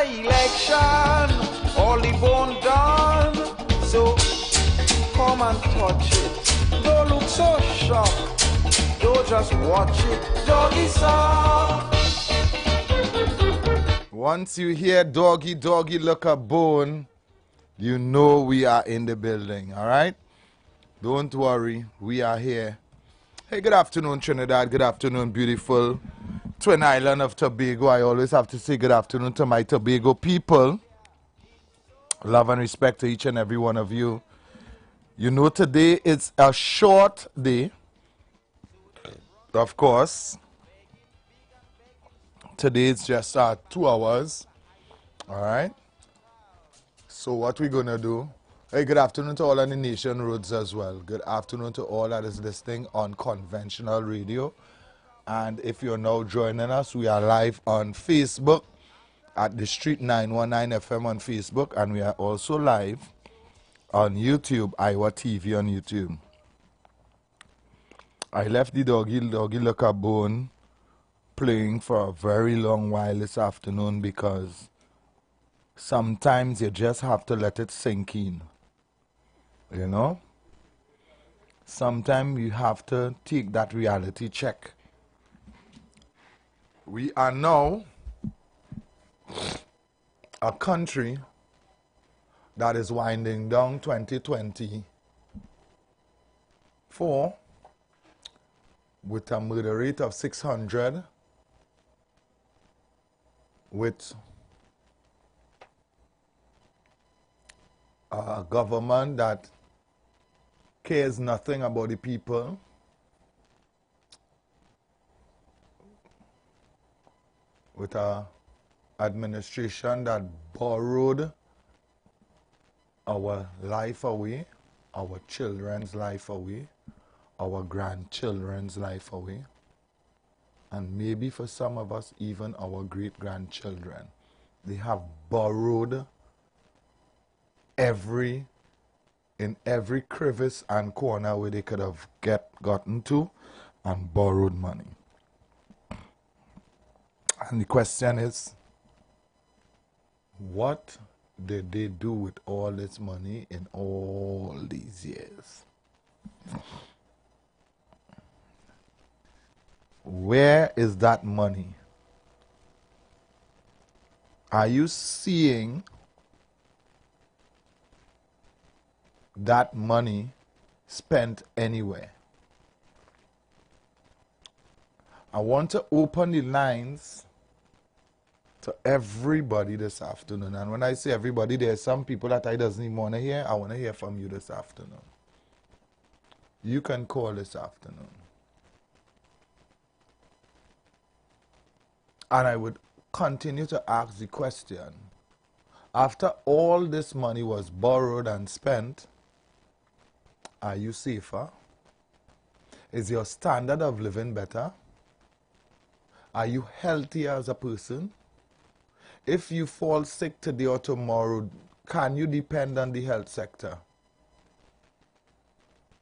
by-election, all the bone done. So come and touch it. Don't look so shocked. Don't just watch it. Doggy song. Once you hear doggy, doggy, look a bone, you know we are in the building, all right? Don't worry, we are here. Hey, good afternoon, Trinidad. Good afternoon, beautiful Twin Island of Tobago. I always have to say good afternoon to my Tobago people. Love and respect to each and every one of you. You know, today it's a short day, of course. Today it's just 2 hours, all right? So what we're going to do, hey, good afternoon to all on the nation roads as well. Good afternoon to all that is listening on conventional radio. And if you're now joining us, we are live on Facebook at The Street 919 FM on Facebook. And we are also live on YouTube, IWER TV on YouTube. I left the doggy look a bone playing for a very long while this afternoon because sometimes you just have to let it sink in. You know? Sometimes you have to take that reality check. We are now a country that is winding down 2024 with a murder rate of 600, with a government that cares nothing about the people, with a administration that borrowed our life away, our children's life away, our grandchildren's life away, and maybe for some of us, even our great-grandchildren. They have borrowed in every crevice and corner where they could have gotten to and borrowed money. And the question is, what did they do with all this money in all these years? Where is that money? Are you seeing that money spent anywhere? I want to open the lines to everybody this afternoon. And when I say everybody, there are some people that I doesn't even want to hear. I want to hear from you this afternoon. You can call this afternoon. And I would continue to ask the question, after all this money was borrowed and spent, are you safer? Is your standard of living better? Are you healthier as a person? If you fall sick today or tomorrow, can you depend on the health sector?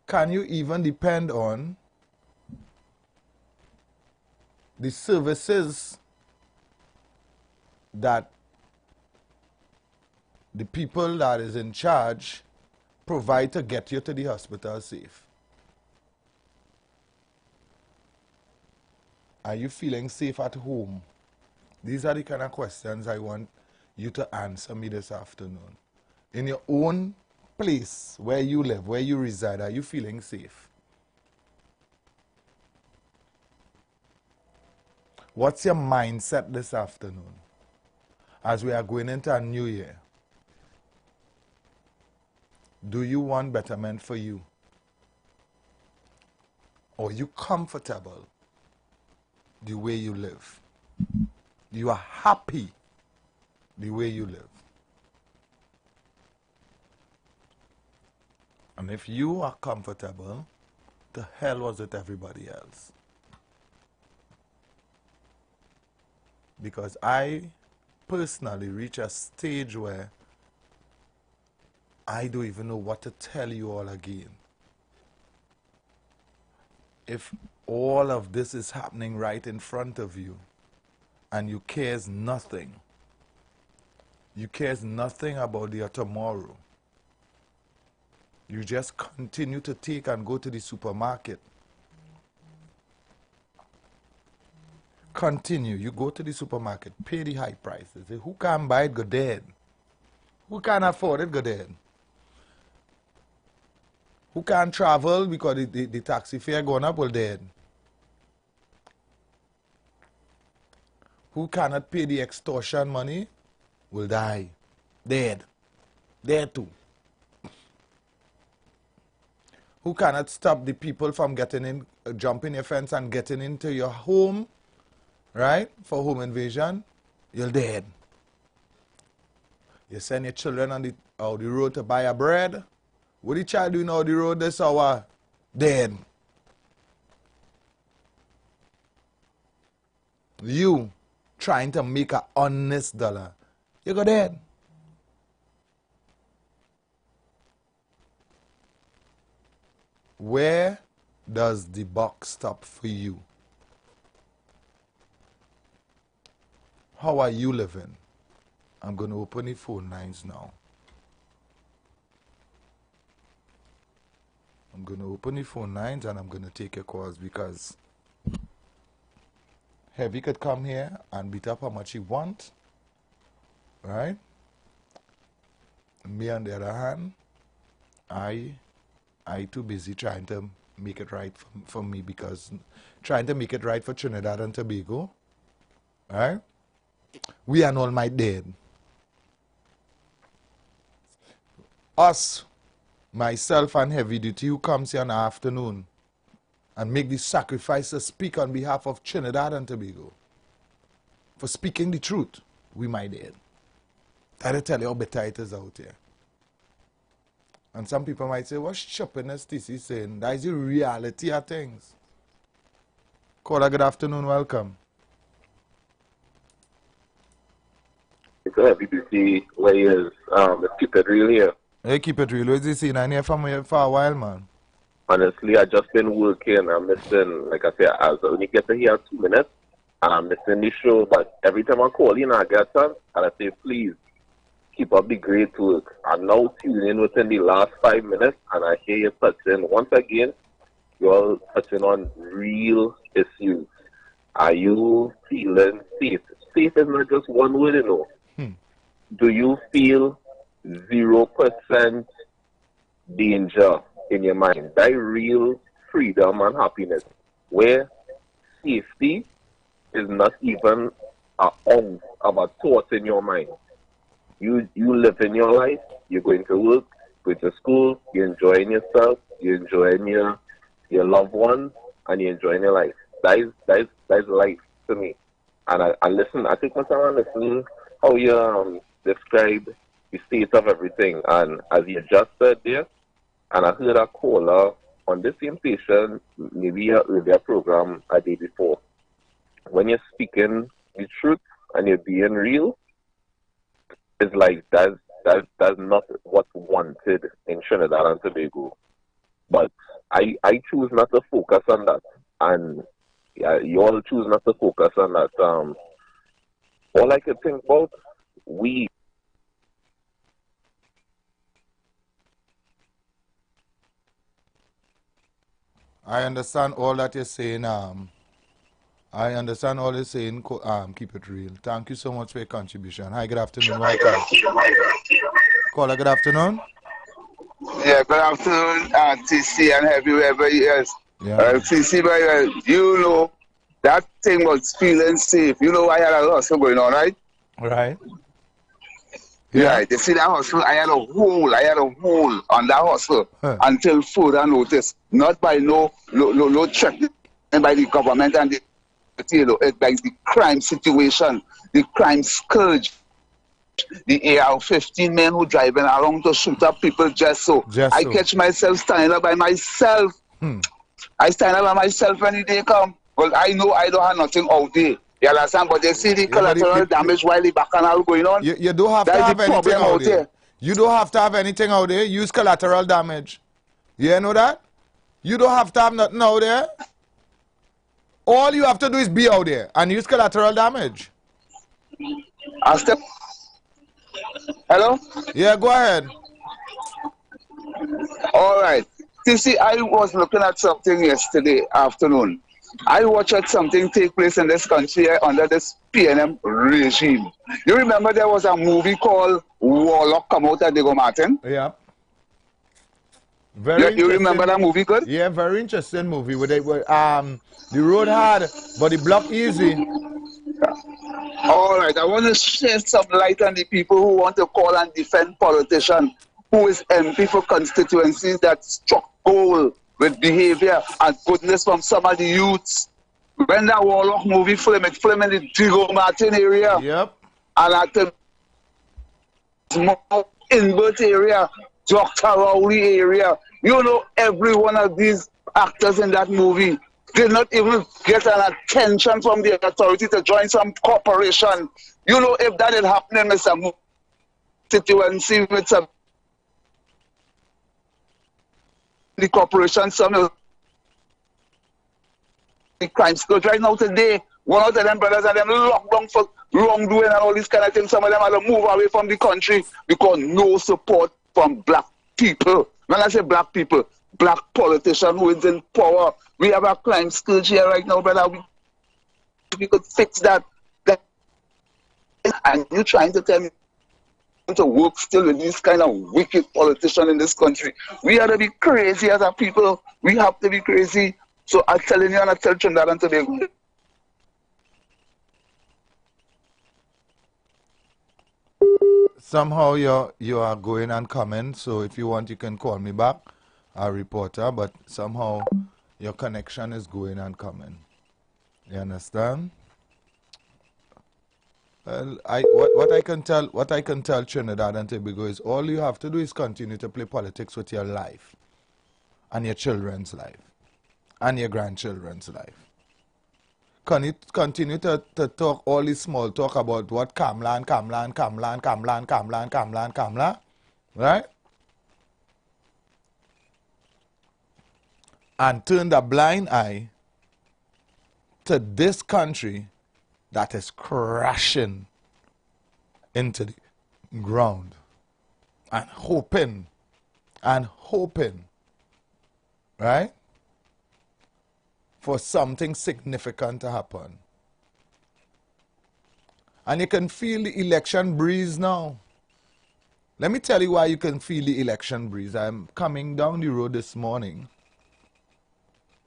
Can you even depend on the services that the people that is in charge provide to get you to the hospital safe? Are you feeling safe at home? These are the kind of questions I want you to answer me this afternoon. In your own place, where you live, where you reside, are you feeling safe? What's your mindset this afternoon as we are going into a new year? Do you want betterment for you? Or are you comfortable the way you live? You are happy the way you live? And if you are comfortable, the hell was it everybody else? Because I personally reach a stage where I don't even know what to tell you all again. If all of this is happening right in front of you and you cares nothing, You cares nothing about their tomorrow. You just continue to take and go to the supermarket. Continue. You go to the supermarket, pay the high prices. Who can't buy it, go dead. Who can't afford it, go dead. Who can't travel because the taxi fare going up, well dead. Who cannot pay the extortion money will die. Dead. Dead too. Who cannot stop the people from getting in, jumping your fence and getting into your home, right, for home invasion, you're dead. You send your children on the road to buy a bread. What the child doing on the road this hour? Dead. You trying to make an honest dollar, you go dead. Where does the buck stop for you? How are you living? I'm going to open the phone lines now. I'm going to open the phone lines and I'm going to take your calls because Heavy could come here and beat up how much he wants, right? Me on the other hand, I too busy trying to make it right for me because trying to make it right for Trinidad and Tobago, right? We and all my dead. Us, myself and Heavy Duty, who comes here in the afternoon and make the sacrifice to speak on behalf of Trinidad and Tobago. For speaking the truth, we might dead. That'll tell you how better it is out here. And some people might say, what's choppiness this is saying? That is the reality of things. Caller, good afternoon, welcome. It's a Heavy Duty way let's keep it real here. Hey, keep it real. What's this scene? I hear from you for a while, man. Honestly, I just been working. I'm missing, like I said, I only get to hear 2 minutes, and I'm missing the show. But every time I call in, I get on, and I say, please, keep up the great work. I'm now tuning in within the last 5 minutes, and I hear you touching. Once again, you're touching on real issues. Are you feeling safe? Safe is not just one word, you know. Do you feel 0% danger in your mind? That real freedom and happiness, where safety is not even an ounce of a thought in your mind. You live in your life, you're going to work, going to school, you're enjoying yourself, you're enjoying your loved ones, and you're enjoying your life. That is life to me. And I listen, I take my time and listen how you describe the state of everything. And as you just said there, and I heard a caller on the same station, maybe an earlier program a day before. When you're speaking the truth and you're being real, it's like that's not what's wanted in Trinidad and Tobago. But I choose not to focus on that. And you all choose not to focus on that. All I could think about, I understand all that you're saying. I understand all you're saying. Keep it real. Thank you so much for your contribution. Hi, good afternoon. Welcome. Caller, good afternoon. Yeah, good afternoon, TC and everybody else. Yeah. TC, you know, that thing was feeling safe. You know, I had a hustle going on, right? Right. Yeah, you see that hustle, I had a hole on that hustle until further notice. Not by no check and by the government and the it's by the crime situation, the crime scourge, the AR-15 men who driving around to shoot up people just so. I catch myself standing up by myself. I stand up by myself when the day come. Well, I know I don't have nothing out there. You understand? But they see the collateral damage while the bacchanal going on. You don't have to have anything out there. You don't have to have anything out there. Use collateral damage. You know that? You don't have to have nothing out there. All you have to do is be out there and use collateral damage. Hello? Yeah, go ahead. All right. You see, I was looking at something yesterday afternoon. I watched something take place in this country under this PNM regime. You remember there was a movie called Warlock come out at Diego Martin? Yeah. Very You remember interesting. that movie, good? Yeah, very interesting movie. Where the road hard, but the block easy. All right. I want to shed some light on the people who want to call and defend politicians who is MP for constituencies that struck gold with behavior and goodness from some of the youths. When that Warlock movie film, it filmed in the Diego Martin area. Yep. And at the small invert area, Dr. Rowley area. You know, every one of these actors in that movie did not even get an attention from the authority to join some corporation. You know, if that had happened in some constituency with some the corporation, some of the crime scourge right now today, one of them brothers and them locked down for wrongdoing and all these kind of things. Some of them had to move away from the country because no support from black people. When I say black people, black politicians who is in power. We have a crime scourge here right now, brother. We could fix that. And you trying to tell me to work still with these kind of wicked politicians in this country. We have to be crazy as a people. We have to be crazy. So I'm telling you, and I tell Trinidad and Tobago. Somehow you are going and coming, so if you want you can call me back, a reporter, but somehow your connection is going and coming. You understand? Well, what I can tell Trinidad and Tobago is all you have to do is continue to play politics with your life and your children's life and your grandchildren's life. Continue to talk all this small talk about what Kamla, right? And turn the blind eye to this country that is crashing into the ground and hoping, right, for something significant to happen. And you can feel the election breeze now. Let me tell you why you can feel the election breeze. I'm coming down the road this morning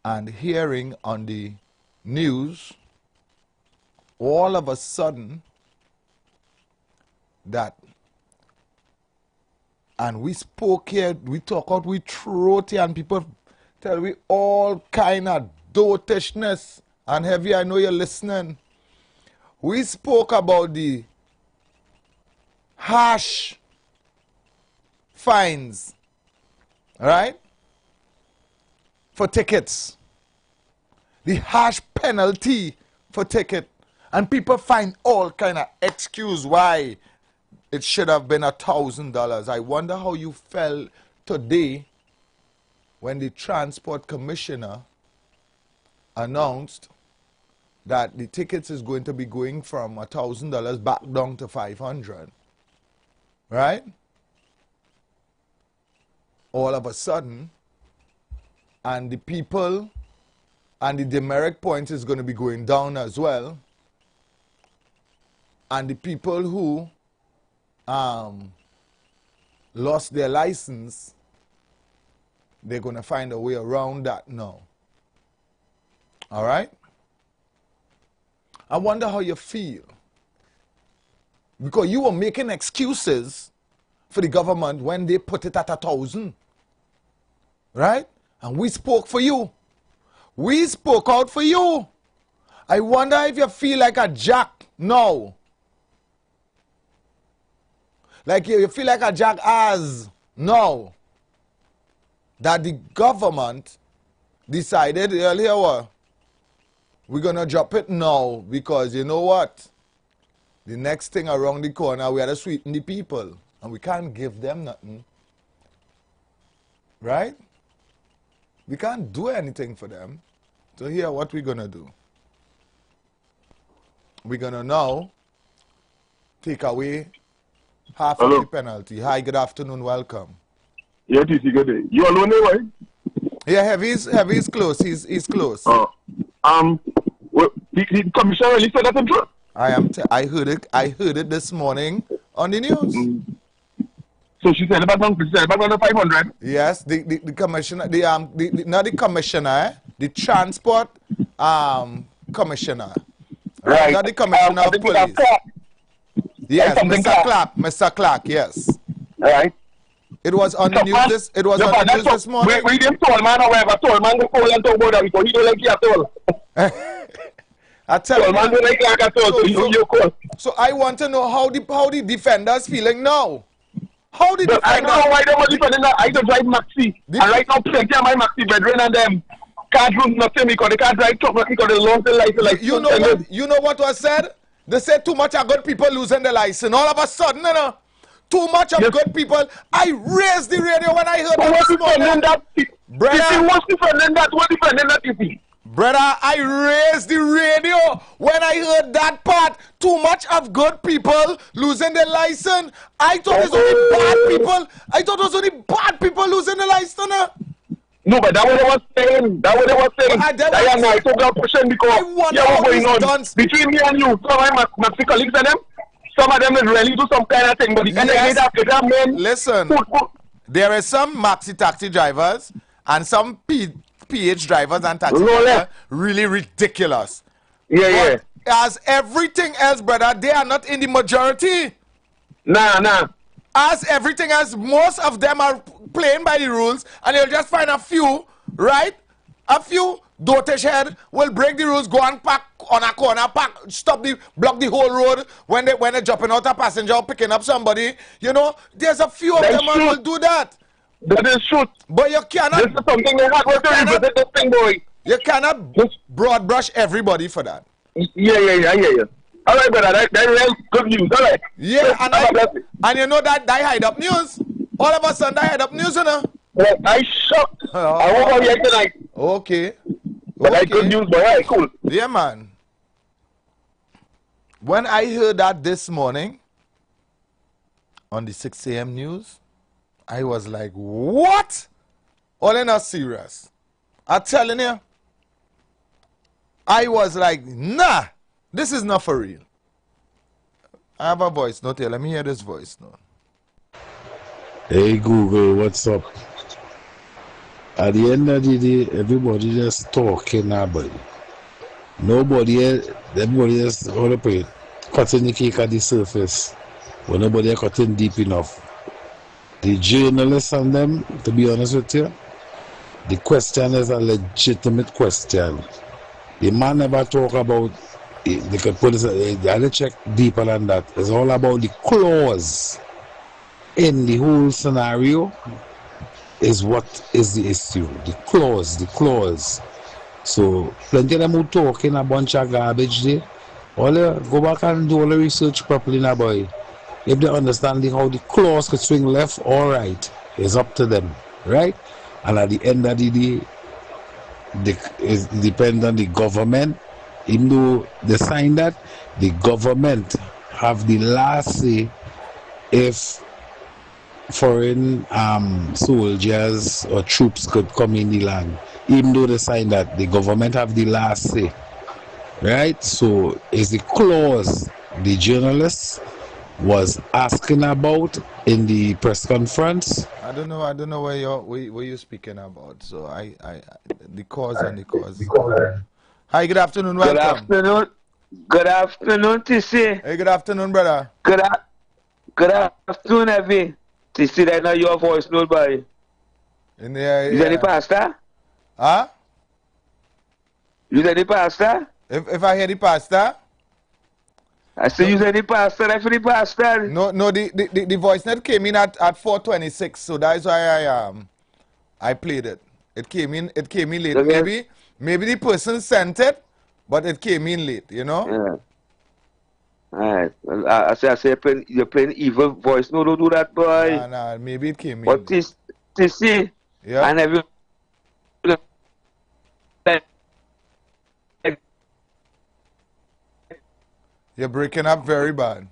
and hearing on the news all of a sudden that, and we spoke here, we talk out, we throat here, and people tell we all kind of dotishness. And Heavy, I know you're listening. We spoke about the harsh fines, right, for tickets. The harsh penalty for ticket. And people find all kind of excuse why it should have been $1,000. I wonder how you felt today when the transport commissioner announced that the tickets is going to be going from $1,000 back down to $500. Right? All of a sudden, and the people and the demerit points is going to be going down as well. And the people who lost their license, they're going to find a way around that now. All right? I wonder how you feel. Because you were making excuses for the government when they put it at 1,000. Right? And we spoke for you. We spoke out for you. I wonder if you feel like a jack now. Like you feel like a jackass now that the government decided earlier, well, we're going to drop it now because you know what? The next thing around the corner, we have to sweeten the people and we can't give them nothing. Right? We can't do anything for them. So here, what we're going to do. We're going to now take away half of the penalty. Hi, good afternoon, welcome. Yeah, TC, good day. You alone there, right? Yeah, Heavy's close. He's close. Well, the commissioner really said that in truth. I heard it this morning on the news. So she said about the 500. Yes, the commissioner, not the commissioner, the transport commissioner. Right. Not the commissioner of police. Yes, Mr. Clark, yes. Right. It was on the news this morning. We didn't tell man or whatever. Told man to call and talk about that because he don't like you at all. I tell you. Man don't like you at all, so you call. So I want to know how the defenders feeling now. How the defenders? I don't know why they were defending that. I don't drive Maxi. And right now plenty of my Maxi brethren and them can't do nothing because they can't drive truck because they lost their license like you know what was said? They said too much of good people losing their license. All of a sudden, too much of good people. I raised the radio when I heard that this morning. Brother, what's defending that? What defending that, you see? Brother, I raised the radio when I heard that part. Too much of good people losing their license. I thought it was only bad people. I thought it was only bad people losing their license. No, but that what I was saying. That what I was saying. I took that question because what's going on between me and you. Some of my Maxi colleagues and them. Some of them will really do some kind of thing, but the end of the day, men. Listen, there are some Maxi taxi drivers and some PH drivers and taxi drivers really ridiculous. Yeah. As everything else, brother, they are not in the majority. Nah. As everything else, most of them are playing by the rules, and you'll just find a few, right? A few dotage head will break the rules, go and park on a corner, block the whole road when they're dropping out a passenger or picking up somebody. There's a few of them who will do that. That is true. But you cannot. This is something they have to represent this thing, boy. You cannot broad brush everybody for that. Yeah. All right, brother. That's real good news. All right. Yeah, and you know that they hide up news. All of a sudden, they hide up news, Well, I shocked. I won't go here tonight. Okay. But that's good news, boy. All right, cool. Yeah, man. When I heard that this morning on the 6 a.m. news, I was like, what? All in a serious. I'm telling you. I was like, nah, this is not for real. I have a voice note here. Let me hear this voice note. Hey Google, what's up? At the end of the day, everybody just talking about it. Everybody just cutting the cake at the surface, but nobody cutting deep enough. The journalists and them, to be honest with you, the question is a legitimate question. The man never talk about they could put it, they had to check deeper than that. It's all about the clause in the whole scenario is what is the issue. The clause. So plenty of them who talking a bunch of garbage there. Go back and do all the research properly now, boy. If they understand how the clause could swing left or right, it's up to them, right? And at the end of the day, it depends on the government. Even though they sign that, the government have the last say if foreign soldiers or troops could come in the land. Even though they sign that, the government have the last say, right? So it's the clause the journalists was asking about in the press conference. I don't know where you're speaking about. So the cause and the cause. Hi, good afternoon, welcome. Good afternoon, TC. Hey, good afternoon, brother. Good afternoon, Evie. TC, right now your voice note by. In there, Is any pastor? Huh? Is any pastor? If I hear the pastor? I say use any pastor, I feel the pastor. No, the voice net came in at 4:26, so that's why I played it. It came in late. Okay. Maybe the person sent it, but it came in late, you know? Yeah. Alright. I say you're playing evil voice. No, don't do that, boy. Nah, maybe it came in. But to see, yeah. And every you're breaking up very bad.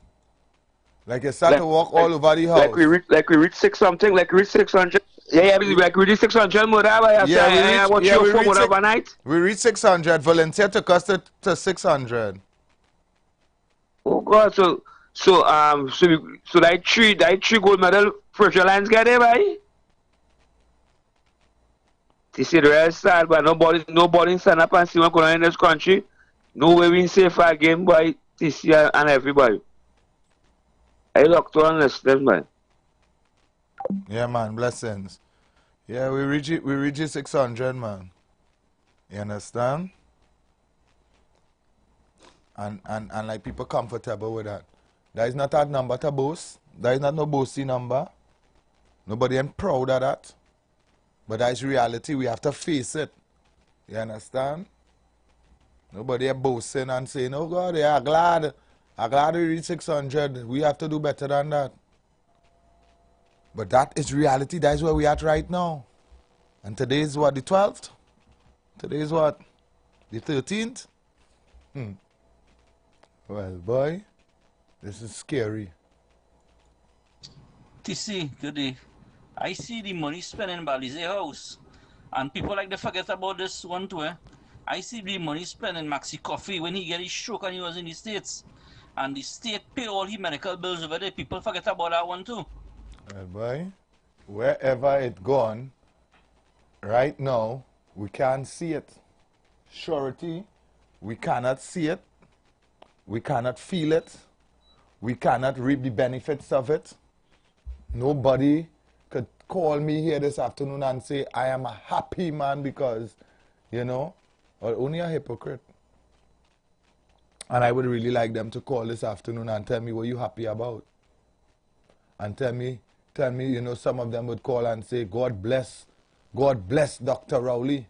Like you start to walk all over the house. Like we reach 600. Yeah, like we reach 600 more that yeah, overnight. We reach 600. Volunteer took us to 600. Oh God, so that three gold medal Virtual Lines get there, right? This is real sad, but nobody stand up and see what's going on in this country. No way we safe again, boy, this year and everybody. I look to understand, man. Yeah, man, blessings. Yeah, we reach it 600, man. You understand? And like people comfortable with that. That is not that number to boast. That is not no boasty number. Nobody ain't proud of that. But that is reality. We have to face it. You understand? Nobody is boasting and saying, oh God, yeah, I'm glad we reached 600. We have to do better than that. But that is reality. That is where we are at right now. And today is what, the 12th? Today is what? The 13th? Well, boy, this is scary. TC, good day. I see the money spent in Balize House. And people like to forget about this one too. I see the money spent in Maxi Coffee when he get his stroke and he was in the States. And the state pay all his medical bills over there. People forget about that one too. Well, boy, wherever it gone, right now, we can't see it. Surety, we cannot see it. We cannot feel it. We cannot reap the benefits of it. Nobody could call me here this afternoon and say, I am a happy man because, you know, or only a hypocrite. And I would really like them to call this afternoon and tell me what you happy about. And tell me, you know, some of them would call and say, God bless Dr. Rowley.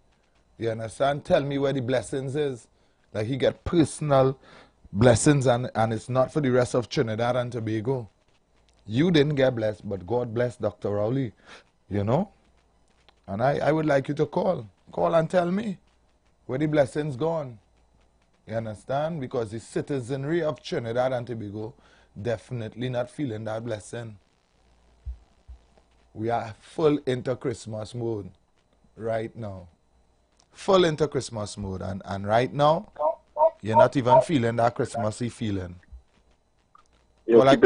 You understand? Tell me where the blessings is. Like he get personal blessings and it's not for the rest of Trinidad and Tobago. You didn't get blessed, but God bless Dr. Rowley, you know? And I would like you to call and tell me where the blessings gone. You understand? Because the citizenry of Trinidad and Tobago definitely not feeling that blessing. We are full into Christmas mode right now. Full into Christmas mode. And right now, you're not even feeling that Christmassy feeling. Yo, well,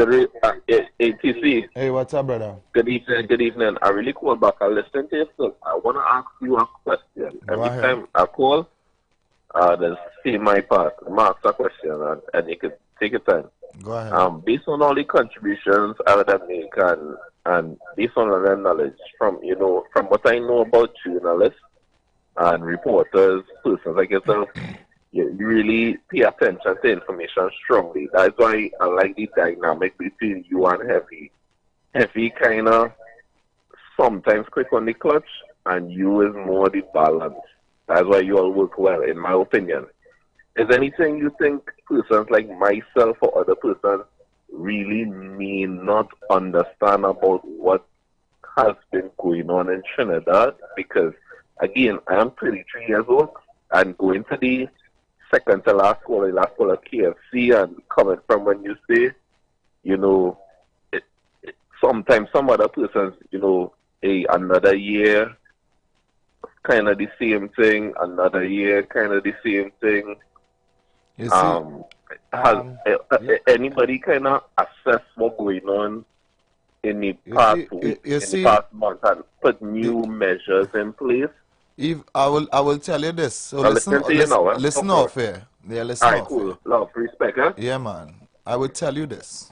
ATC. Hey, what's up, brother? Good evening. I really called back. I listened to you, so I want to ask you a question. Every time I call, there's see my part. I'm ask a question, and you can take your time. Go ahead. Based on all the contributions I would make and based on the knowledge from what I know about journalists and reporters, persons like yourself, you really pay attention to information strongly. That's why I like the dynamic between you and Heavy. Heavy kind of sometimes quick on the clutch, and you is more the balance. That's why you all work well, in my opinion. Is anything you think persons like myself or other persons really may not understand about what has been going on in Trinidad? Because, again, I am 33 years old, and going to the second to last caller KFC, and coming from when you say, you know, sometimes some other persons, you know, another year, kind of the same thing, another year, kind of the same thing. You see, has anybody kind of assess what's going on in the past week, the past month, and put new measures in place? Eve, I will tell you this. So listen off here. Yeah, listen off. Cool. Love, respect, huh? Yeah, man. I would tell you this.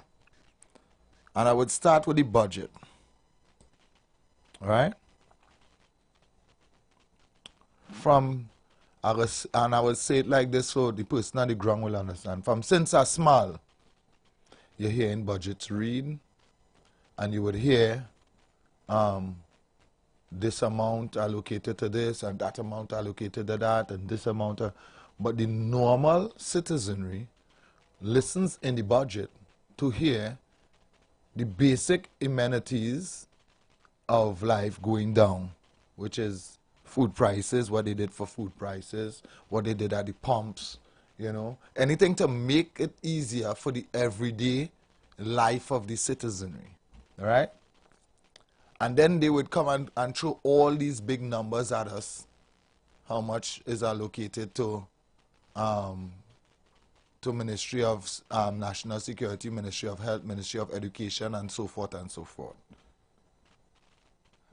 And I would start with the budget. All right? And I would say it like this so the person on the ground will understand. From since I'm small, you're hearing budgets read, and you would hear this amount allocated to this, and that amount allocated to that, and this amount. But the normal citizenry listens in the budget to hear the basic amenities of life going down, which is food prices, what they did for food prices, what they did at the pumps, you know. Anything to make it easier for the everyday life of the citizenry, all right? And then they would come and throw all these big numbers at us. How much is allocated to Ministry of National Security, Ministry of Health, Ministry of Education, and so forth and so forth.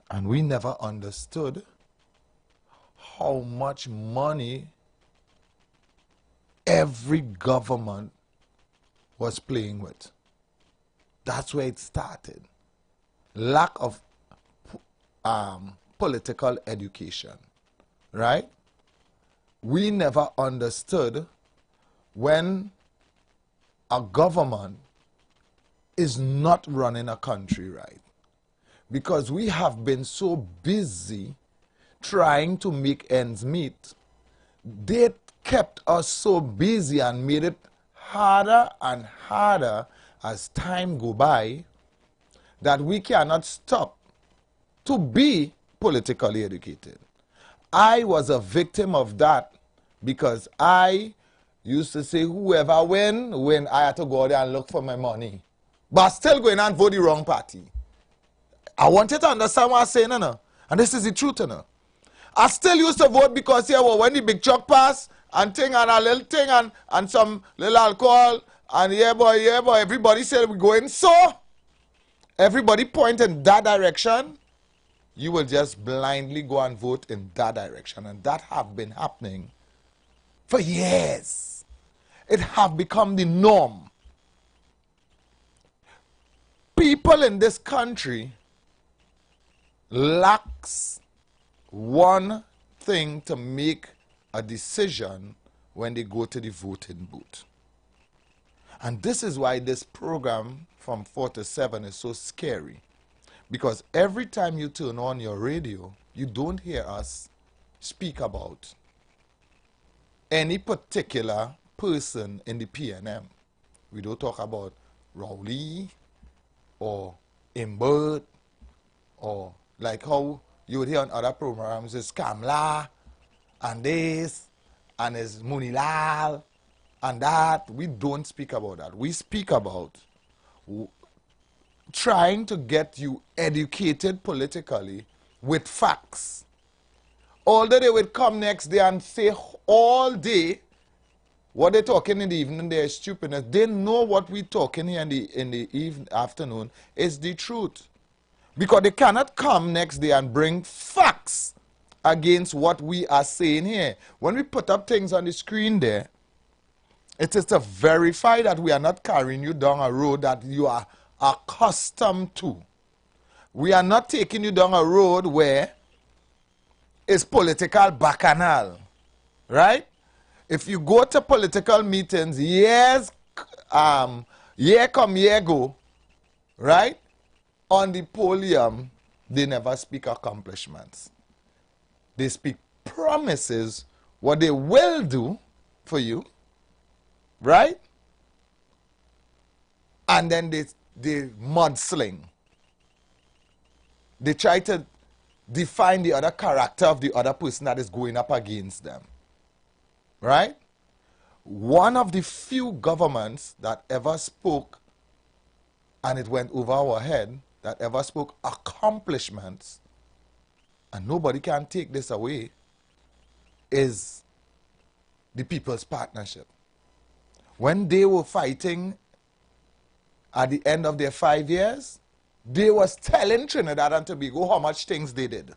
And we never understood how much money every government was playing with. That's where it started. Lack of political education, right? We never understood when a government is not running a country right, because we have been so busy trying to make ends meet. They kept us so busy and made it harder and harder as time go by that we cannot stop to be politically educated. I was a victim of that because I used to say whoever win, I had to go there and look for my money. But still going and vote the wrong party. I wanted to understand what I'm saying, no? And this is the truth, no? I still used to vote because, yeah, well, when the big truck pass and thing and a little thing and some little alcohol and yeah boy, everybody said we're going so. Everybody point in that direction. You will just blindly go and vote in that direction. And that have been happening for years. It have become the norm. People in this country lacks one thing to make a decision when they go to the voting booth. And this is why this program from 4 to 7 is so scary. Because every time you turn on your radio, you don't hear us speak about any particular person in the PNM. We don't talk about Rowley or Imbert or like how you would hear on other programs is Kamla and this and is Munilal and that. We don't speak about that. We speak about trying to get you educated politically with facts. Although they would come next day and say all day what they're talking in the evening, they're stupidness. They know what we're talking here in the afternoon is the truth. Because they cannot come next day and bring facts against what we are saying here. When we put up things on the screen there, it is to verify that we are not carrying you down a road that you are accustomed to. We are not taking you down a road where it's political bacchanal, right? If you go to political meetings, year come, year go, right? On the podium, they never speak accomplishments. They speak promises, what they will do for you, right? And then they mudsling. They try to define the other character of the other person that is going up against them. Right? One of the few governments that ever spoke, and it went over our head, that ever spoke accomplishments, and nobody can take this away, is the People's Partnership. When they were fighting at the end of their 5 years, they was telling Trinidad and Tobago how much things they did.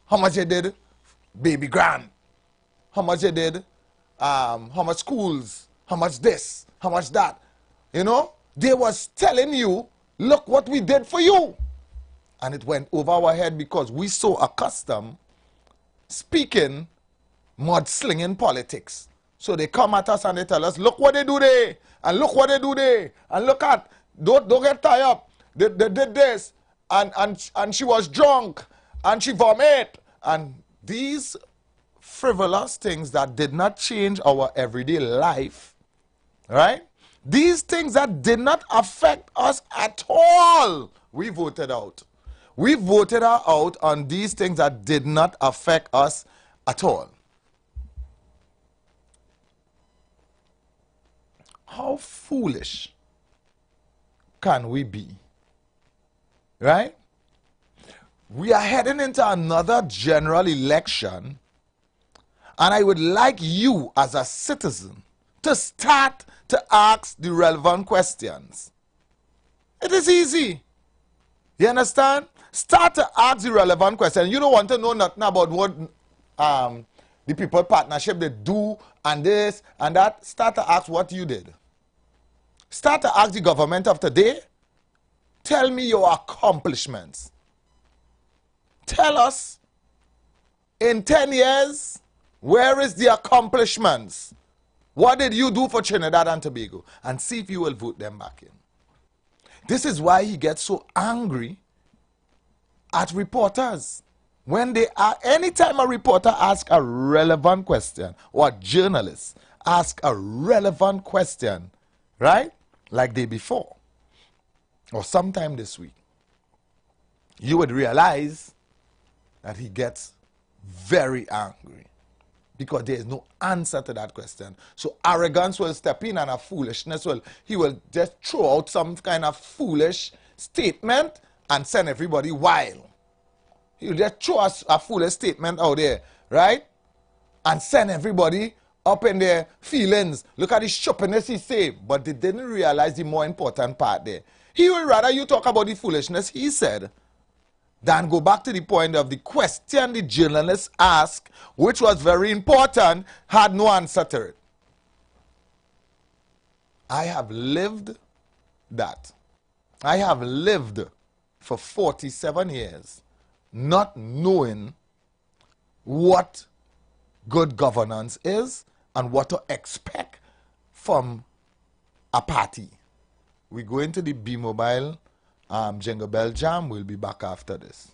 How much they did baby grant. How much they did, how much schools, how much this, how much that. You know, they was telling you, look what we did for you. And it went over our head because we so accustomed speaking mudslinging politics. So they come at us and they tell us, look what they do there, and look what they do there, and look at, don't get tied up. They did this, and she was drunk, and she vomit, and these frivolous things that did not change our everyday life, right? These things that did not affect us at all, we voted out. We voted her out on these things that did not affect us at all. How foolish can we be? Right? We are heading into another general election, and I would like you as a citizen to start to ask the relevant questions. It is easy. You understand? Start to ask the relevant questions. You don't want to know nothing about what the people partnership they do and this and that. Start to ask what you did. Start to ask the government of today. Tell me your accomplishments. Tell us, in 10 years, where is the accomplishments? What did you do for Trinidad and Tobago? And see if you will vote them back in. This is why he gets so angry at reporters. When they are, anytime a reporter asks a relevant question, or a journalist asks a relevant question, right? Like day before, or sometime this week, you would realize that he gets very angry because there is no answer to that question. So arrogance will step in, and a foolishness he will just throw out some kind of foolish statement and send everybody wild. He'll just throw a foolish statement out there, right? And send everybody up in their feelings. Look at the stupidness he say, but they didn't realize the more important part there. He would rather you talk about the foolishness he said than go back to the point of the question the journalist asked, which was very important, had no answer to it. I have lived that. I have lived for 47 years not knowing what good governance is and what to expect from a party. We go into the B-Mobile Jingle Bell Jam. We'll be back after this.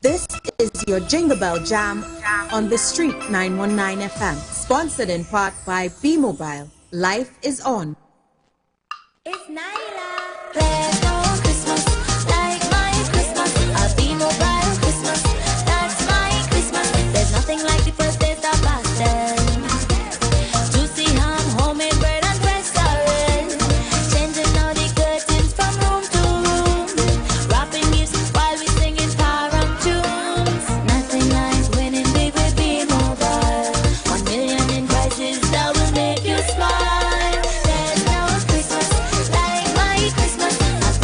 This is your Jingle Bell Jam on The Street 919 FM. Sponsored in part by B-Mobile. Life is on. It's Nyla. There's no Christmas like my Christmas. A B-Mobile Christmas. That's my Christmas. There's nothing like the first days of pastel. Juicy ham, homemade bread and fresh orange. Changing all the curtains from room to room. Rapping music while we singing taram tunes. Nothing like winning big with B-Mobile. 1 million in prizes that will make you smile. There's no Christmas like my Christmas. A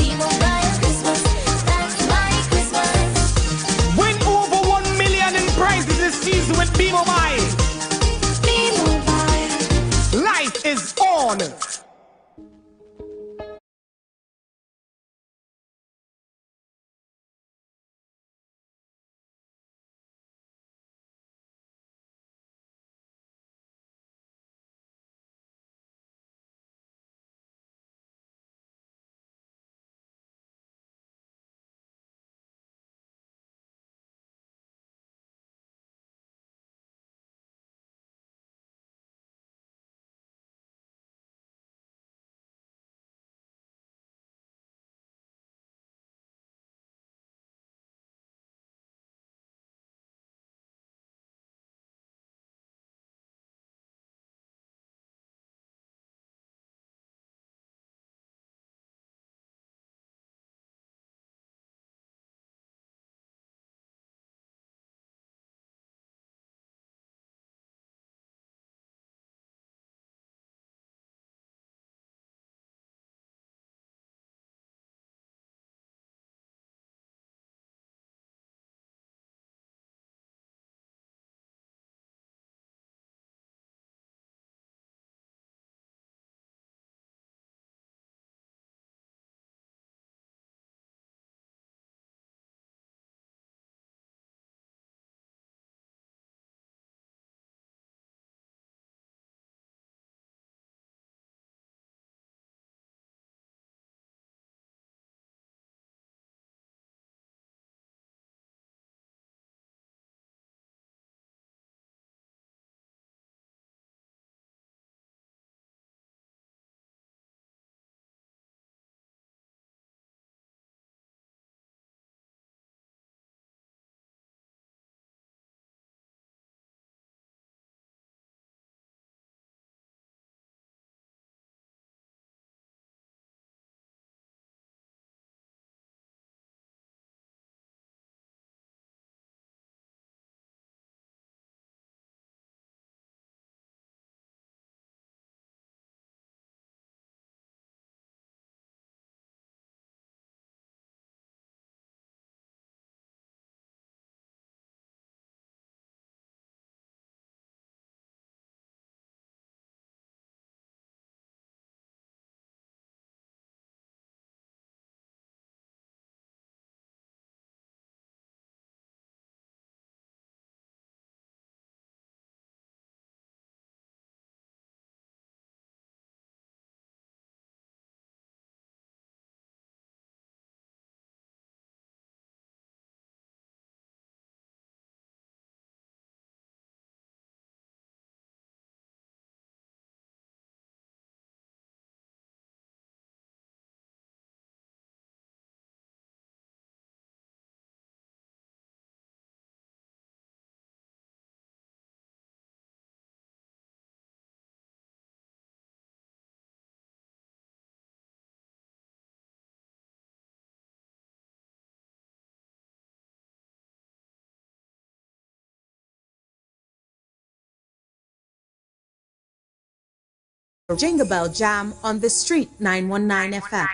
Jingle Bell Jam on the Street 919 FM.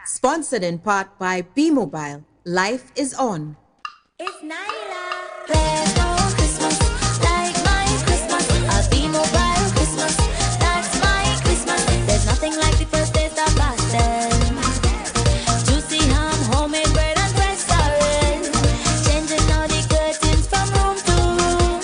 Sponsored in part by B-Mobile. Life is on. It's Nyla. There's no Christmas like my Christmas. A B-Mobile Christmas. That's my Christmas. There's nothing like the first taste of pastel. Juicy ham, homemade bread and fresh orange. Changing all the curtains from room to room.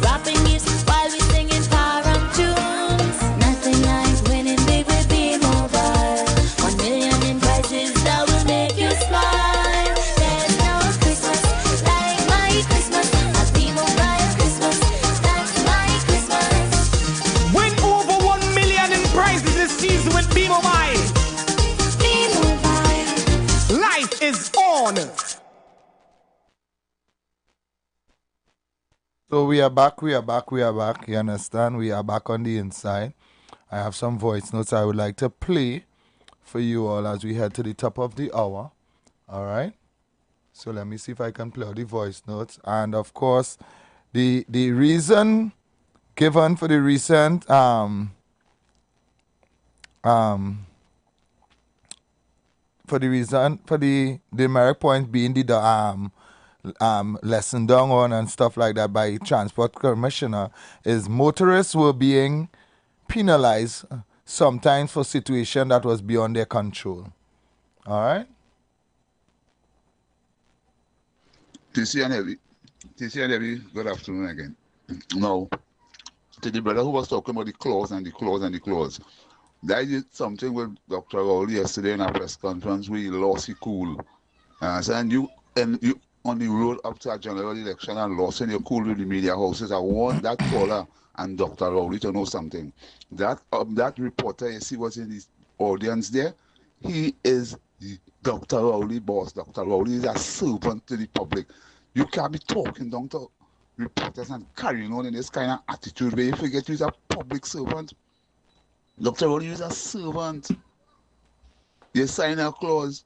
Wrapping gifts while we singing param tunes. Nothing like winning big with B-Mobile. 1 million in prizes that will make you smile. There's no Christmas like my Christmas. A B-Mobile Christmas. That's my Christmas. Win over 1 million in prizes this season with B-Mobile. B-Mobile. Life is on. So we are back. You understand? We are back on the inside. I have some voice notes I would like to play for you all as we head to the top of the hour. All right? So let me see if I can play all the voice notes. And of course, the reason given for the recent for the demerit point being the lesson down on and stuff like that by Transport Commissioner is motorists were being penalized sometimes for situation that was beyond their control. All right? TC and Heavy, good afternoon again. Now, to the brother who was talking about the clause and the clause and the clause, that did something with Dr. Rowley yesterday in a press conference where he lost his cool. And you on the road up to a general election and lost in your cool with the media houses. I want that caller and Dr. Rowley to know something. That reporter you see was in the audience there, he is the Dr. Rowley boss. Dr. Rowley is a servant to the public. You can't be talking down to reporters and carrying on in this kind of attitude where you forget you're a public servant. Dr. Rowley is a servant. You sign a clause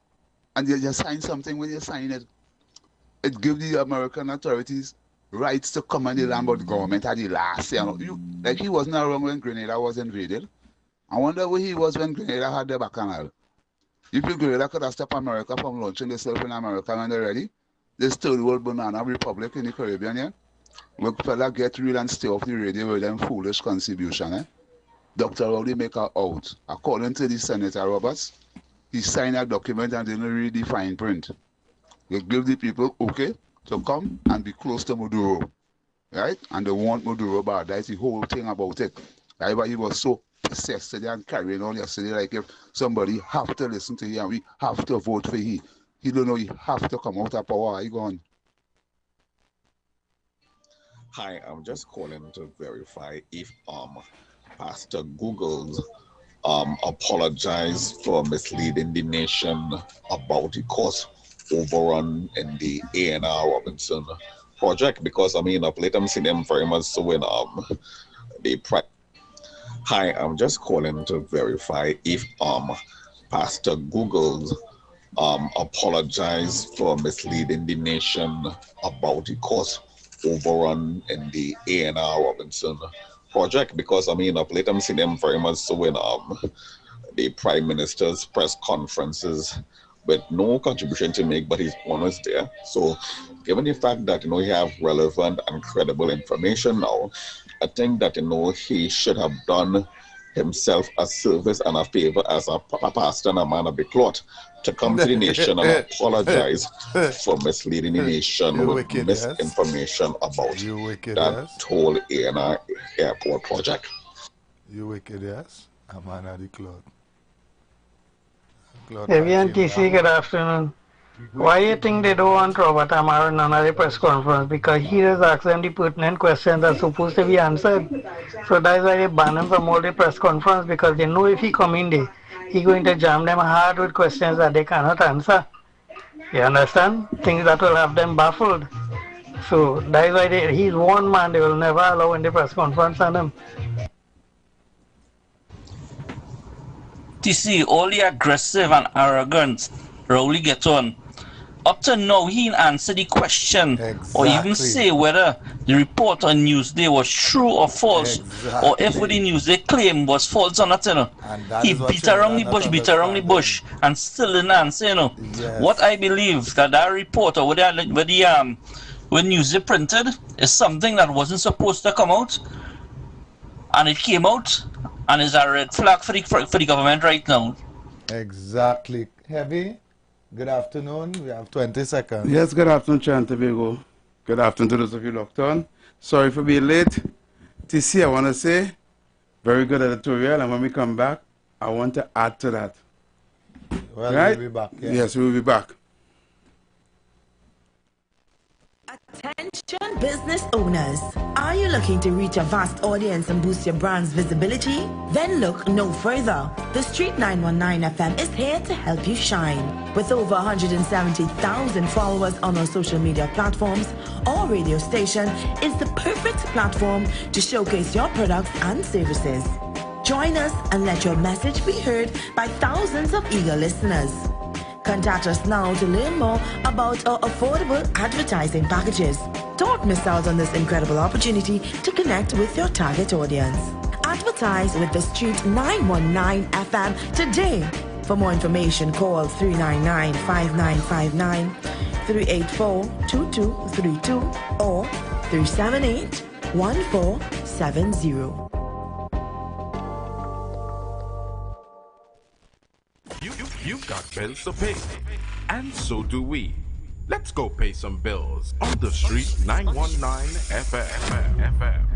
and you sign something when you sign it. It gives the American authorities rights to come on the land, but the government had the last year. Like he wasn't around when Grenada was invaded. I wonder where he was when Grenada had the bacchanal. If Grenada could have stopped America from launching themselves in America when they're ready, this third world banana republic in the Caribbean, yeah? Look, fella, get real and stay off the radio with them foolish contribution, eh? Dr. Rowley make her out. According to the Senator Roberts, he signed a document and didn't read the fine print. They give the people okay to come and be close to Maduro, right? And they want Maduro bad. That's the whole thing about it. Right? But he was so persistent and carrying on yesterday, like if somebody have to listen to him, we have to vote for him. He don't know he have to come out of power. Are you gone? Hi, I'm just calling to verify if Pastor Google's apologized for misleading the nation about the cost overrun in the A&R Robinson project, because I mean of late I'm seeing them very much so in Hi, I'm just calling to verify if Pastor Google's apologized for misleading the nation about the cost overrun in the A&R Robinson project, because I mean of late I'm seeing them very much so in the Prime Minister's press conferences with no contribution to make, but his one was there. So given the fact that you have relevant and credible information now, I think that he should have done himself a service and a favor as a pastor and a man of the cloth to come to the nation and apologize for misleading the nation with misinformation about that whole A&R airport project. You wicked, yes? A man of the cloth. Evian TC, good afternoon. Why do you think they don't want Robert Amaro in another press conference? Because he has asked them the pertinent questions that are supposed to be answered. So that's why they ban him from all the press conference, because they know if he come in there, he's going to jam them hard with questions that they cannot answer. You understand? Things that will have them baffled. So that's why he's one man they will never allow in the press conference on him. TC, all the aggressive and arrogant Rowley get on. up to now, he didn't answer the question or even say whether the report on Newsday was true or false, or if what the Newsday claim was false or not. You know, he beat around the bush, and still didn't answer. You know, what I believe that report or what Newsday printed is something that wasn't supposed to come out, and it came out, and is a red flag for the government right now. Exactly. Heavy. Good afternoon. We have 20 seconds. Yes, good afternoon, Chantabigo. Good afternoon to those of you locked on. Sorry for being late. TC, I want to say, very good editorial, and when we come back, I want to add to that. Well, right? we'll be back. Yeah. Yes, we'll be back. Attention business owners. Are you looking to reach a vast audience and boost your brand's visibility? Then look no further. The Street 919 FM is here to help you shine. With over 170,000 followers on our social media platforms, our radio station is the perfect platform to showcase your products and services. Join us and let your message be heard by thousands of eager listeners. Contact us now to learn more about our affordable advertising packages. Don't miss out on this incredible opportunity to connect with your target audience. Advertise with the Street 919 FM today. For more information, call 399-5959, 384-2232, or 378-1470. You've got bills to pay, and so do we. Let's go pay some bills on the Street 919 FM.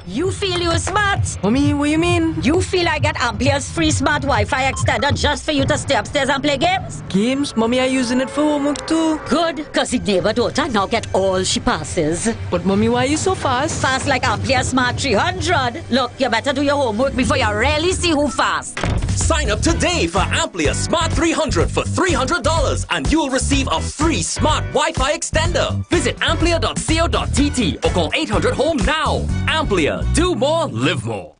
You feel you're smart? Mommy, what you mean? You feel I get Ampere's free smart Wi-Fi extender just for you to stay upstairs and play games? Games? Mommy, are using it for homework too. Good, because the neighbor daughter now get all she passes. But Mommy, why are you so fast? Fast like Ampere Smart 300. Look, you better do your homework before you really see who fast. Sign up today for Amplia Smart 300 for $300 and you'll receive a free smart Wi-Fi extender. Visit amplia.co.tt or call 800-HOME now. Amplia, do more, live more.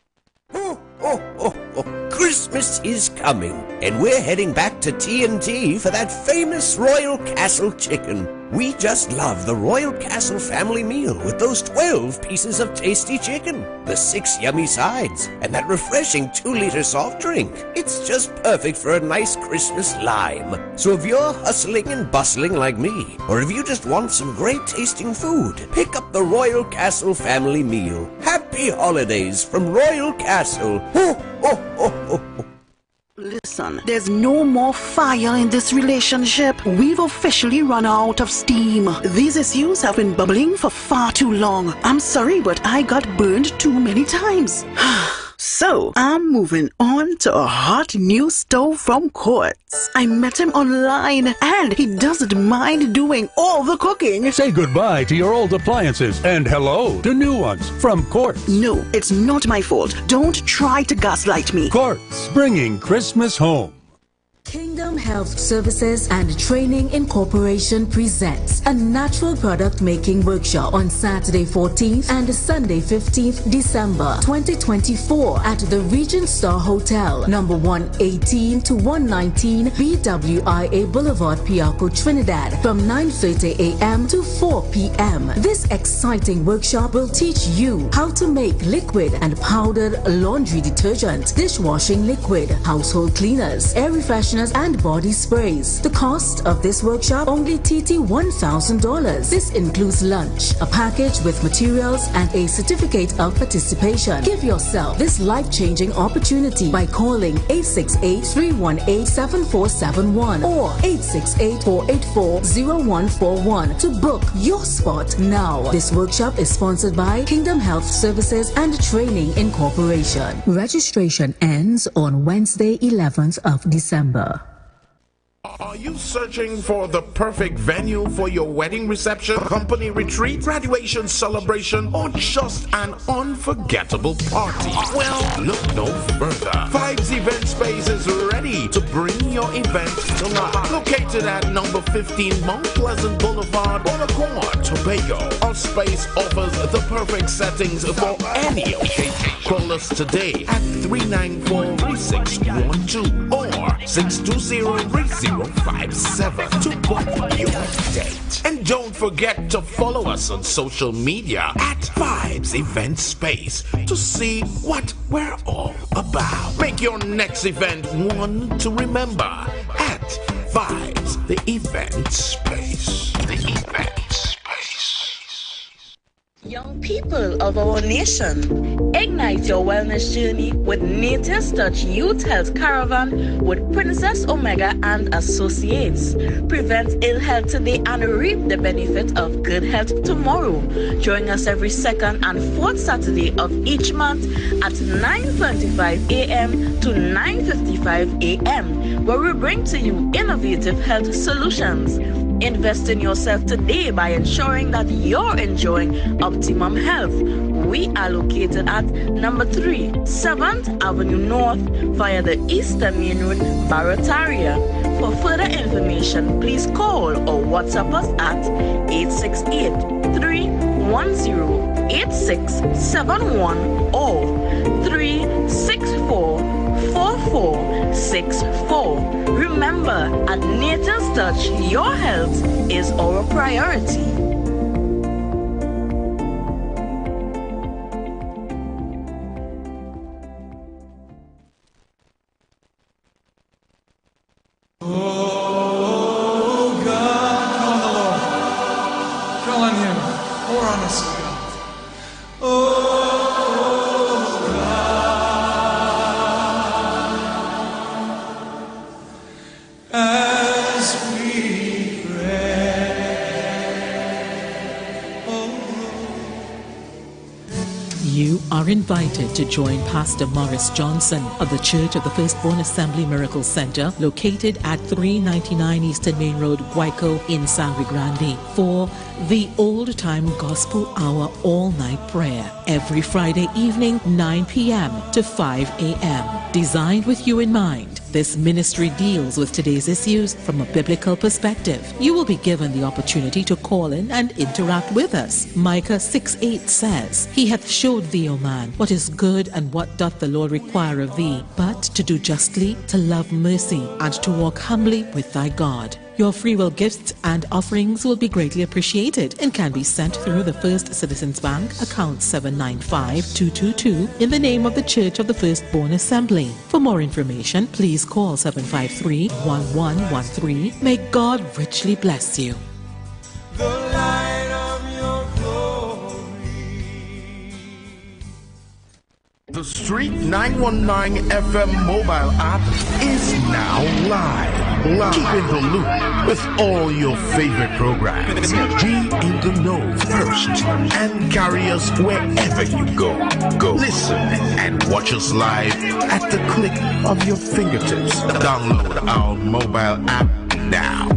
Christmas is coming, and we're heading back to T&T for that famous Royal Castle chicken. We just love the Royal Castle family meal with those 12 pieces of tasty chicken, the 6 yummy sides, and that refreshing 2-liter soft drink. It's just perfect for a nice Christmas lime. So if you're hustling and bustling like me, or if you just want some great tasting food, pick up the Royal Castle family meal. Happy holidays from Royal Castle. Listen, there's no more fire in this relationship. We've officially run out of steam. These issues have been bubbling for far too long. I'm sorry, but I got burned too many times. So, I'm moving on to a hot new stove from Quartz. I met him online, and he doesn't mind doing all the cooking. Say goodbye to your old appliances, and hello to new ones from Quartz. No, it's not my fault. Don't try to gaslight me. Quartz, bringing Christmas home. Kingdom Health Services and Training Incorporation presents a natural product making workshop on Saturday 14th and Sunday 15th December 2024 at the Regent Star Hotel, number 118 to 119 BWIA Boulevard, Piarco, Trinidad, from 9:30 a.m. to 4 p.m. This exciting workshop will teach you how to make liquid and powdered laundry detergent, dishwashing liquid, household cleaners, air fresheners, and body sprays. The cost of this workshop only TT $1,000. This includes lunch, a package with materials, and a certificate of participation. Give yourself this life-changing opportunity by calling 868-318-7471 or 868-484-0141 to book your spot now. This workshop is sponsored by Kingdom Health Services and Training Incorporation. Registration ends on Wednesday, 11th of December. Are you searching for the perfect venue for your wedding reception, company retreat, graduation celebration, or just an unforgettable party? Well, look no further. Vibes Event Space is ready to bring your event to life. Located at number 15 Mount Pleasant Boulevard, Bonaccord, Tobago. Our space offers the perfect settings for any occasion. Call us today at 394-3612 or 620-3057 to book your date. And don't forget to follow us on social media at Vibes Event Space to see what we're all about. Make your next event one to remember at Vibes the Event Space. The Event Space. Young people of our nation, ignite your wellness journey with Nature's Touch Youth Health Caravan with Princess Omega and Associates. Prevent ill health today and reap the benefit of good health tomorrow. Join us every second and fourth Saturday of each month at 9:25 a.m. to 9:55 a.m., where we bring to you innovative health solutions. Invest in yourself today by ensuring that you're enjoying optimum health. We are located at number 3, 7th Avenue North via the Eastern Main Road, Barataria. For further information, please call or WhatsApp us at 868-310-8671 or 364-4464. Remember, at Nature's Touch, your health is our priority. Oh God, call the Lord. Call on Him. Pour on us, God. As we You are invited to join Pastor Morris Johnson of the Church of the Firstborn Assembly Miracle Center, located at 399 Eastern Main Road, Guayco in Sangre Grande, for the Old Time Gospel Hour all-night prayer every Friday evening, 9 p.m. to 5 a.m. Designed with you in mind, this ministry deals with today's issues from a biblical perspective. You will be given the opportunity to call in and interact with us. Micah 6:8 says, He hath showed thee, O man, what is good and what doth the Lord require of thee, but to do justly, to love mercy, and to walk humbly with thy God. Your free will gifts and offerings will be greatly appreciated and can be sent through the First Citizens Bank, account 795222, in the name of the Church of the Firstborn Assembly. For more information, please call 753-1113. May God richly bless you. the light of your glory. The Street 919 FM mobile app is now live. Keep in the loop with all your favorite programs. Be in the know first and carry us wherever you go. Listen and watch us live at the click of your fingertips. Download our mobile app now.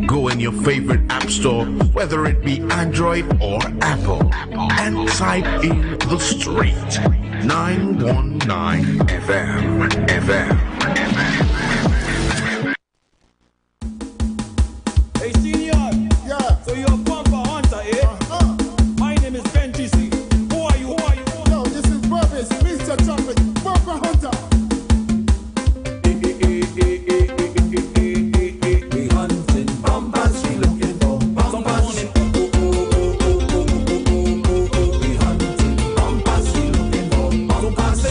Go in your favorite app store, whether it be Android or Apple, and type in The Street 919 FM. Hey, senior. Yeah. So you're a bumper hunter, eh? My name is Ben GC. Who are you? No, this is Burbis, Mr. Trumpet, bumper hunter. We hunting bumpers, we looking for bumpers. We hunting bumpers, we looking for bumpers.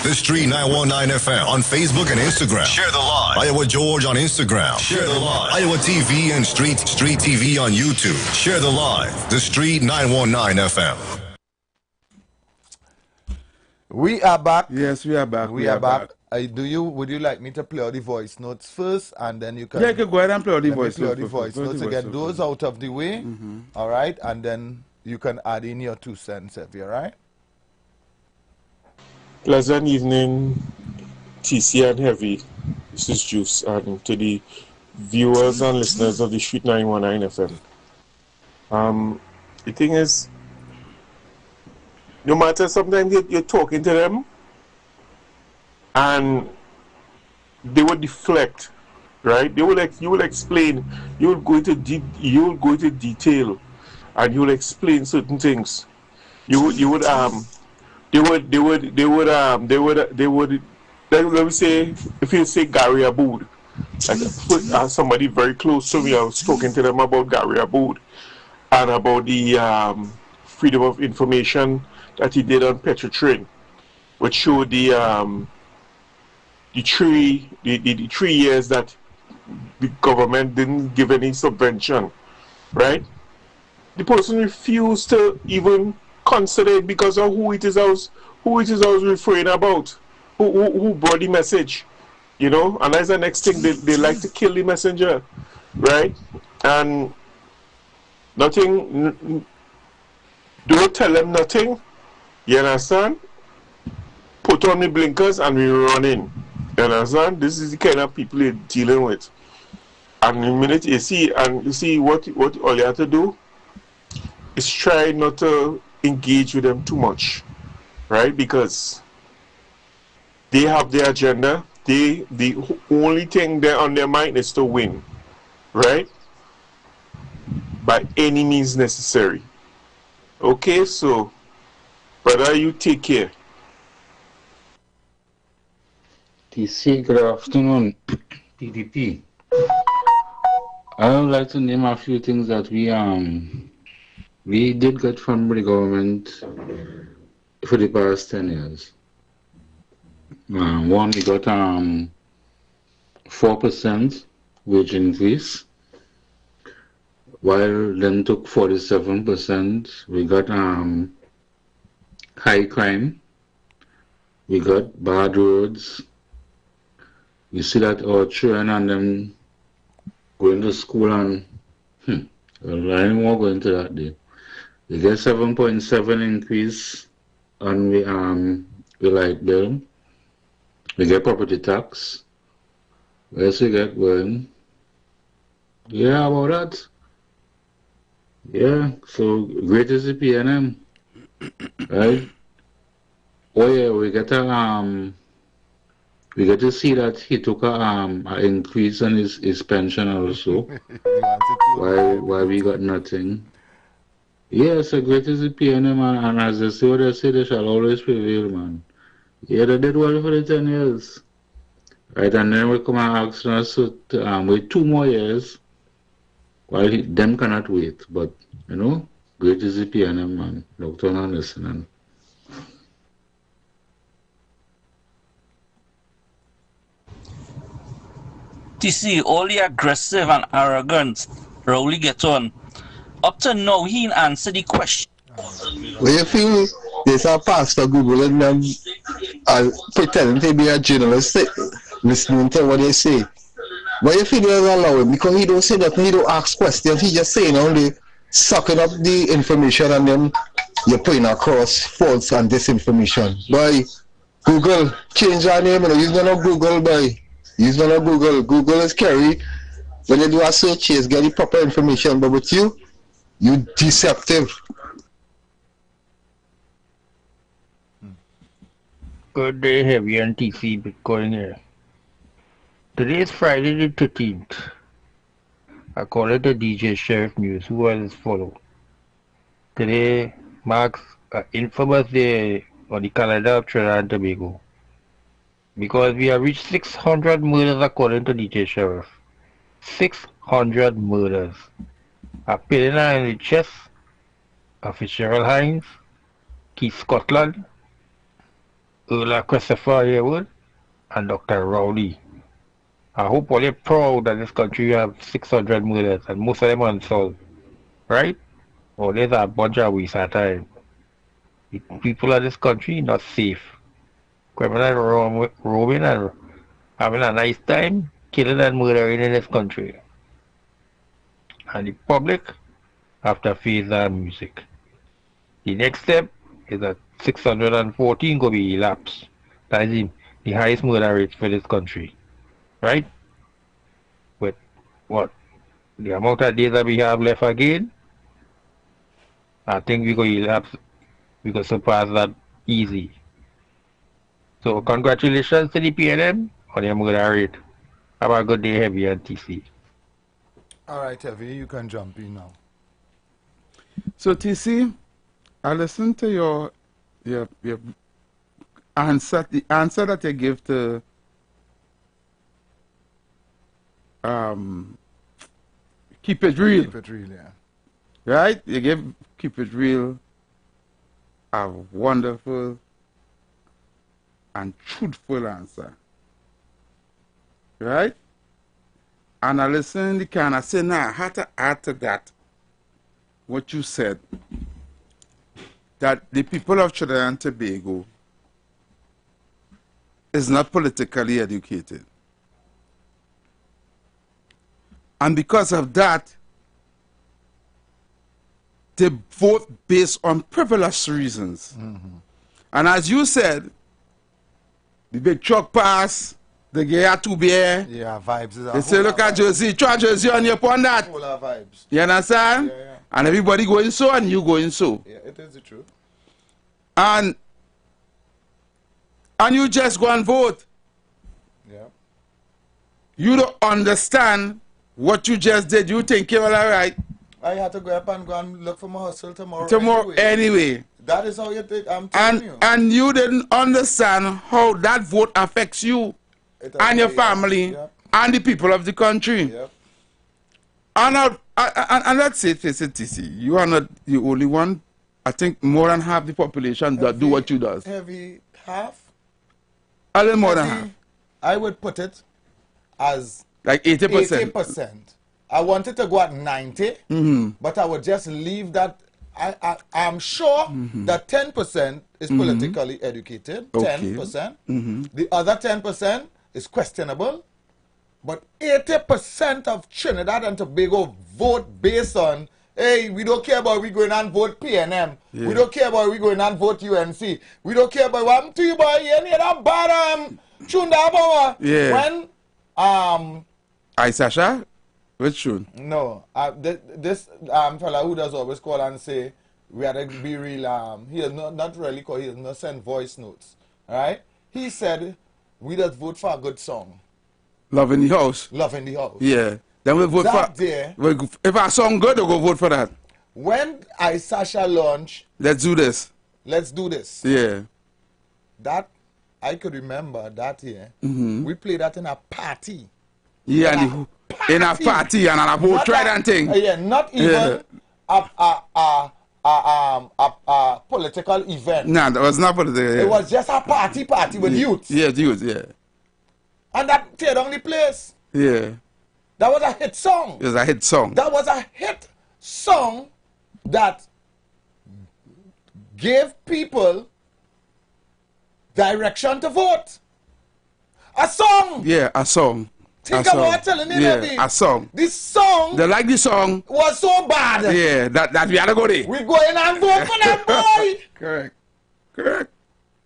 The Street 919 FM on Facebook and Instagram. Share the live. Iowa George on Instagram. Share the live. Iowa TV and Street TV on YouTube. Share the live. The Street 919 FM. We are back. Yes, we are back. We are back. Would you like me to play out the voice notes first, and then you can? Yeah, you can go ahead and play out the voice notes. To get those out of the way. All right, and then you can add in your 2 cents, if you're right. Pleasant evening, TC and Heavy. This is Juice, and to the viewers and listeners of the Street 919 FM. The thing is, no matter, sometimes you're talking to them and they will deflect, right? You will explain, you will go into detail, and you will explain certain things. They would let me say, if you say Gary Aboud, like somebody very close to me, I was talking to them about Gary Aboud and about the freedom of information that he did on Petrotrain, which showed the 3 years that the government didn't give any subvention, right? The person refused to even consider it because of who it is I was referring about, who brought the message, you know. And that's the next thing, they like to kill the messenger, right? And nothing, don't tell them nothing, you understand? Put on the blinkers and we run in, you understand? This is the kind of people you're dealing with. And the minute you see what all you have to do is try not to engage with them too much, right? Because they have their agenda. The only thing they're on their mind is to win, right? By any means necessary. Okay, so brother, you take care. TC, good afternoon, PDP. I would like to name a few things that we did get from the government for the past 10 years. One, we got 4% wage increase, while them took 47%. We got high crime. We got bad roads. You see that our children and them going to school and well, I won't go into that day. We get 7.7 increase on the light bill. We get property tax. Where else we get going? Yeah, about that. Yeah, so great is the PNM, right? Oh yeah, we get to see that he took an increase on his pension also. Why we got nothing? Yeah, so great is the PNM, and as they say what they say, they shall always prevail, man. Yeah, they did well for the 10 years. Right, and then we come and ask us to wait 2 more years, while them cannot wait. But, you know, great is the PNM, man. Doctor, not listening. TC, all the aggressive and arrogant Rowley get on. Up to now, he didn't answer the question. Well, you feel there's a pastor Googling them and pretending to be a journalist, listening to what they say. But you feel you allow him because he don't say that, he don't ask questions, he just saying only sucking up the information and then you're putting across false and disinformation. By Google, change your name, use no Google, boy. Use no Google. Google is carry. When you do a search, you get the proper information, but with you deceptive. Good day, Heavy and TC Bitcoin here. Today is Friday the 13th. I call it the DJ Sheriff News, who was follow. Today marks an infamous day on the calendar of Trinidad and Tobago, because we have reached 600 murders according to DJ Sheriff. 600 murders. A Pilina in the chest, a Fitzgerald Hines, Keith Scotland, Earl Christopher Haywood and Dr. Rowley. I hope all you're proud that this country you have 600 murders and most of them unsolved. Right? Or there's a bunch of waste of time. The people of this country not safe. Criminals roaming and having a nice time, killing and murdering in this country. And the public have to face that music. The next step is that 614 going to be elapsed. That is the highest murder rate for this country. Right? But what? The amount of days that we have left again, I think we're going to elapse, we can surpass that easy. So congratulations to the PNM on your murder rate. Have a good day, Heavy and TC. All right, Heavy, you can jump in now. So TC, I listened to your answer, the answer that you give to Keep It Real. Keep It Real, yeah. Right? You give Keep It Real a wonderful and truthful answer. Right? And I listened, the kind of say, now I had to add to that what you said. That the people of Trinidad and Tobago is not politically educated. And because of that, they vote based on privileged reasons. Mm-hmm. And as you said, the big truck pass, the get two beer. Yeah, vibes. They say, look at Jersey, try Jersey on your upon that. Polar vibes. You understand? Yeah, yeah. And everybody going so and you going so. Yeah, it is the truth. And you just go and vote. Yeah. You don't understand what you just did. You think you're all right. I had to go up and go and look for my hustle tomorrow. Anyway. That is how you did. I'm telling you. And you didn't understand how that vote affects you and your family and the people of the country. Yep. And let's say, TC, you are not the only one. I think more than half the population that do what you does. Heavy half? A little more than half. I would put it as like 80%. 80%. I wanted to go at 90, but I would just leave that. I'm sure that 10% is politically educated. Okay. 10%. The other 10% is questionable. But 80% of Trinidad and Tobago vote based on, hey, we don't care about we going and vote PNM. Yeah. We don't care about we going and vote UNC. We don't care about what happened to you, boy. You need that bad chunda. Yeah. When Sasha? Which tune? No. This fella who does always call and say we had to be real. He has not really call. He has not send voice notes. All right. He said we just vote for a good song. Love in the House. Love in the House. Yeah. Then we vote that for. Day, if our song good, we'll go vote for that. When Sasha launch. Let's do this. Let's do this. Yeah. That I could remember that year. We played that in a party. Yeah, in a party and a whole trident thing. Yeah, not even a political event. No, that was not political. Yeah. It was just a party with youth. Yeah, youth, yeah. And that teared down the place. Yeah. That was a hit song. It was a hit song. That was a hit song that gave people direction to vote. A song. Yeah, a song. Think about what telling you, yeah, a song. This song. They like the song. Was so bad. Yeah, that we had to go there. We go in and vote for them, boy. Correct.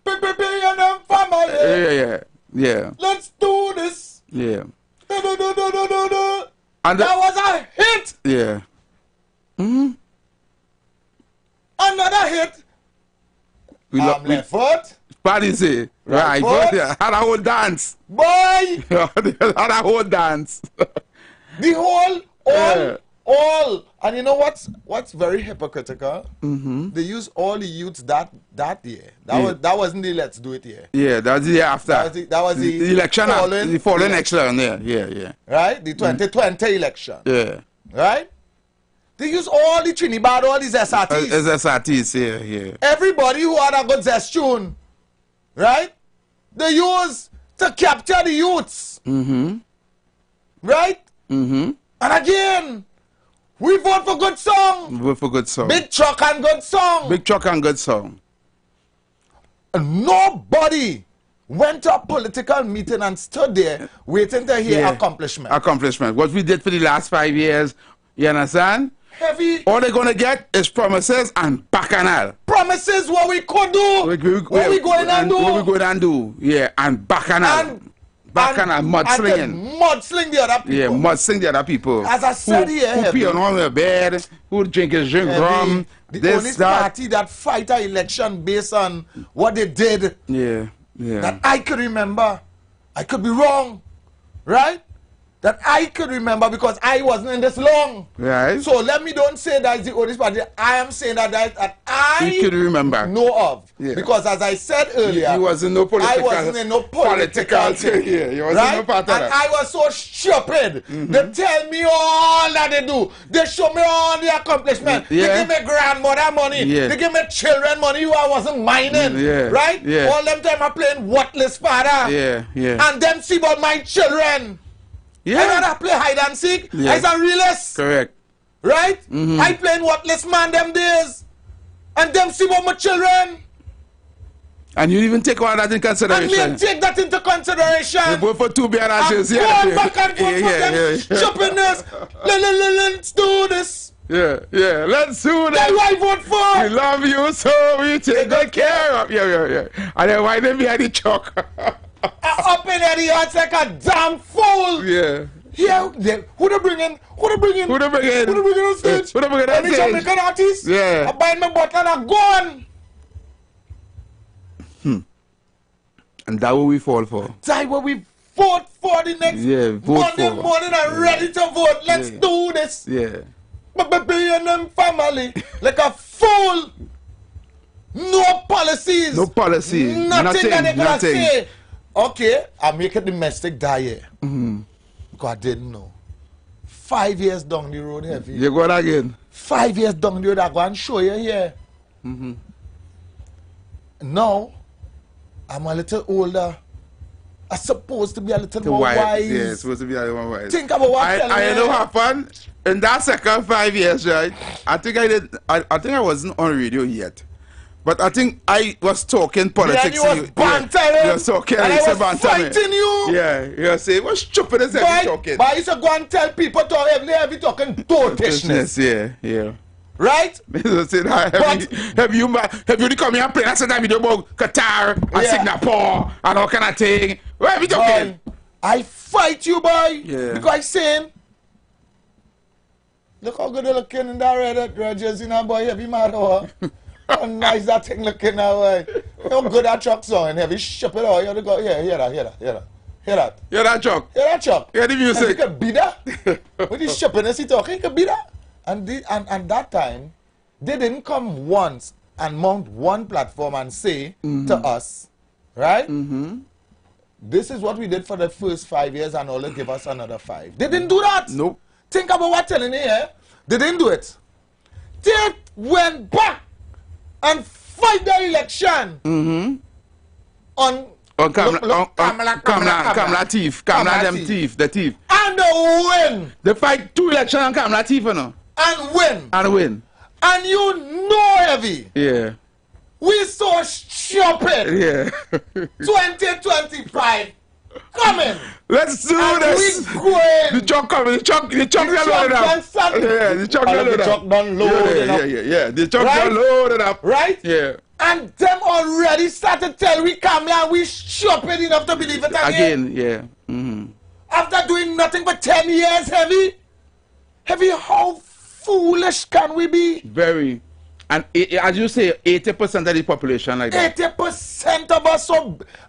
PNM family. Yeah. Let's do this. Yeah. And that was a hit. Yeah. Another hit. Left foot. Party say. Right. Had a whole dance. Boy. Had a whole dance. The whole, all. And you know what's very hypocritical? They use all the youths that year. That wasn't the Let's Do It year. Yeah, that was the year after. That was the election. The following election. Yeah. Right? The 2020 election. Yeah. Right? They use all the Trinidad, all these SRTs. SRTs, yeah. Everybody who had a good zest tune. right? They use to capture the youths. Right? And again, we vote for good song. Vote for good song. Big truck and good song. Big truck and good song. And nobody went to a political meeting and stood there waiting to hear accomplishment. Accomplishment. What we did for the last 5 years, you understand? Heavy. All they're gonna get is promises and bacchanal. Promises what we could do. What we going and do. What we going and do. Yeah, and bacchanal. Bacchanal, mudslinging. Mudsling the other people. Yeah, mudsling the other people. As I said here, who pee on their bed, who drink rum. The only party that fight an election based on what they did. Yeah. That I could remember. I could be wrong. Right? That I could remember because I wasn't in this long. Right. So let me don't say that's the only party. I am saying that I could remember. Know of. Yeah. Because as I said earlier, you was in no political. I wasn't in no political thing. Yeah, you wasn't right? in no part of that. And I was so stupid. They tell me all that they do. They show me all the accomplishment. They give me grandmother money. They give me children money who I wasn't minding. Right? All them time I playing worthless father. And them see about my children. I rather play hide and seek. As a realist. Correct. Right? I playing worthless man them days. And them see about my children. And you even take all that in consideration. And me take that into consideration. You vote for 2 BRHs. I'm going back and forth for them stupidness. Let's do this. Yeah. Let's do this. That's what I vote for. We love you, so we take good care of you. Yeah. And then why they behind the truck? Up in there, the yards like a damn fool. Yeah. Who they bring in? Who they bring in on stage? Who they bring in on stage? Any Jamaican artist? Yeah. I buy my bottle and I'm gone. And that's what we fall for. That's what we vote for the next Monday morning and ready to vote. Let's do this. Yeah. But being them family like a fool. No policies. Nothing that they gonna say. Okay, I make a domestic diet. Because I didn't know. 5 years down the road, heavy. You go again. 5 years down the road, I go and show you here. Now, I'm a little older. I'm supposed to be a little more wise. Yeah, supposed to be a little more wise. Think about what I know what happened in that second 5 years, right? I think I wasn't on radio yet. But I think I was talking politics. Yeah, you was bantering. You was talking. And I was fighting you. Yeah, you were saying, what stupid is that you talking? But I used to go and tell people to every talking dotishness. Yeah. Right? Have you come here and play that video about Qatar and Singapore and all kind of thing? Where have you talking? I fight you, boy. Yeah. Because I saying, look how good they looking in that red jersey now, boy. Heavy mad over. How nice that thing looking now, boy. How good that truck's on. Heavy ship it all. You have to go, hear that. Hear that. Hear that truck? Hear that truck. Hear the music. You can beat that. With the shippiness he talking, you can beat that. And that time, they didn't come once and mount one platform and say to us, right? This is what we did for the first 5 years and all they give us another 5. They didn't do that. Nope. Think about what telling you here. They didn't do it. They went back and fight the election on Kamala thief. Kamala them thief. The thief. And they win. They fight 2 elections on Kamala thief, you know. And win. And you know, heavy. Yeah. We so stupid. Yeah. 2025 coming. Let's do this. We going. The truck coming. The truck done loaded up. Yeah, the truck done loaded up. Yeah. The truck done loaded up. Right? Yeah. And them already started telling we come here and we stupid enough to believe it again. Yeah. After doing nothing for 10 years, heavy, how foolish can we be? Very. And as you say, 80% of the population like that. 80% of us.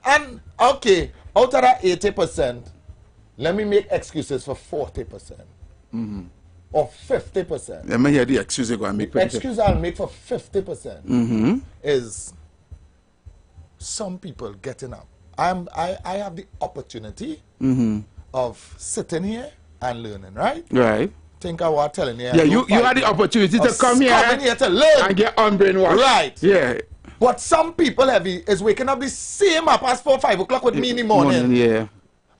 And okay, out of that 80%, let me make excuses for 40%. Or 50%. Let me hear the excuse you go and make. The excuse I'll make for 50% is some people getting up. I have the opportunity of sitting here and learning, right? Right. Think I was telling you. Yeah, you had the opportunity to come here to learn and get unbrainwashed. Right. Yeah. But some people, Heavy, is waking up the same up as 4 or 5 o'clock with me in the morning. Yeah.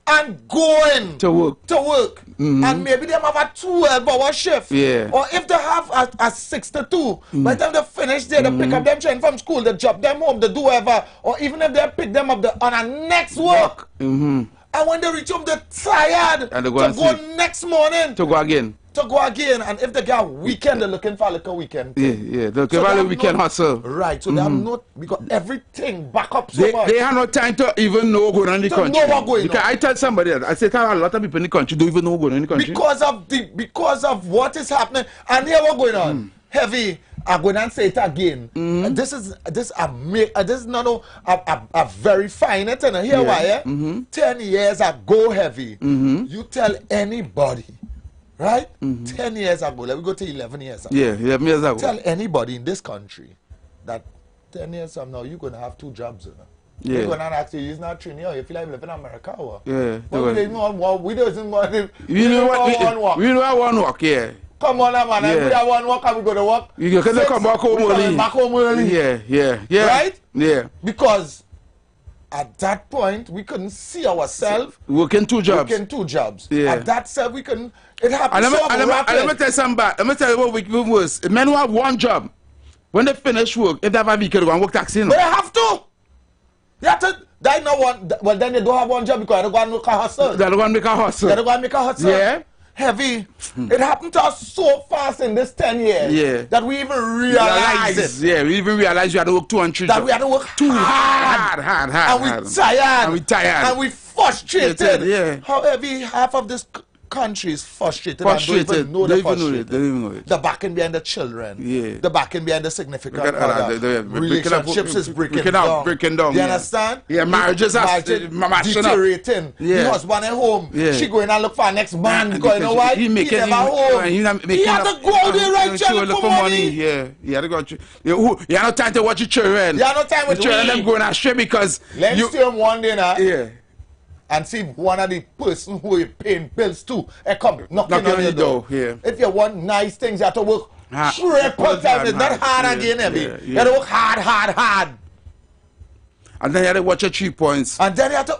And going to work. And maybe they have a 12-hour shift. Yeah. Or if they have a 6 to 2, by the time they finish there, they pick up them children from school, they drop them home, they do whatever. Or even if they pick them up on a next work. And when they reach home, they're tired and they go next morning. To go again. And if they got a weekend, they're looking for like a weekend. Yeah. They're looking for a weekend hustle. Right, so they have no, because everything back up so much. They have no time to even know what's going on in the country. Know what's going on. I tell somebody that, I say a lot of people in the country don't even know what's going on in the country. Because of what is happening. And here what's going on. Heavy, I'm going to say it again. This is not a very fine thing. And here why, 10 years ago, Heavy, you tell anybody, right? 10 years ago, let me go to 11 years ago. Yeah, 11 years ago. Tell anybody in this country that 10 years from now, you're going to have 2 jobs. Yeah. They're going to ask you, you're not training, you feel like you live in America. Or? Yeah. But we don't want we don't want to We know one walk, yeah. Come on, man. Yeah. We have one walk and we go to work. You can come back home early. Back home early. Yeah. Right? Yeah. Because at that point, we couldn't see ourselves working 2 jobs. Yeah. At that time, we couldn't. It happened so rapid. Let me tell you something bad. Let me tell you what we was. Men who have one job, when they finish work, if they have a vehicle, they go and work taxi. But they have to. They have to. They know one. Well, then they don't have one job because they go and make a hustle. They go and make a hustle. Yeah. Heavy. It happened to us so fast in this 10 years that we even realized it. Yeah, we even realized we had to work 2 and 3 that we had to work too hard. And we tired. And we frustrated. Yeah. How heavy half of this country is frustrated. And don't even know they're frustrated. They don't even know it. The backing behind the children. Yeah. The backing behind the significant other. Relationships is breaking down. Do you understand? Yeah, marriages are deteriorating. The husband at home. She going and look for our next man because you know why? He never home. He had to go out there right to look for money. Yeah. He had to go. You have no time to watch your children. You have no time with the children. Them going astray because let's stay on one day now. Yeah. And see one of the person who you paying bills to come knocking on your door. Yeah. If you want nice things, you have to work triple time. It's not hard again, Heavy. You have to work hard. And then you have to watch your 3 points. And then you have to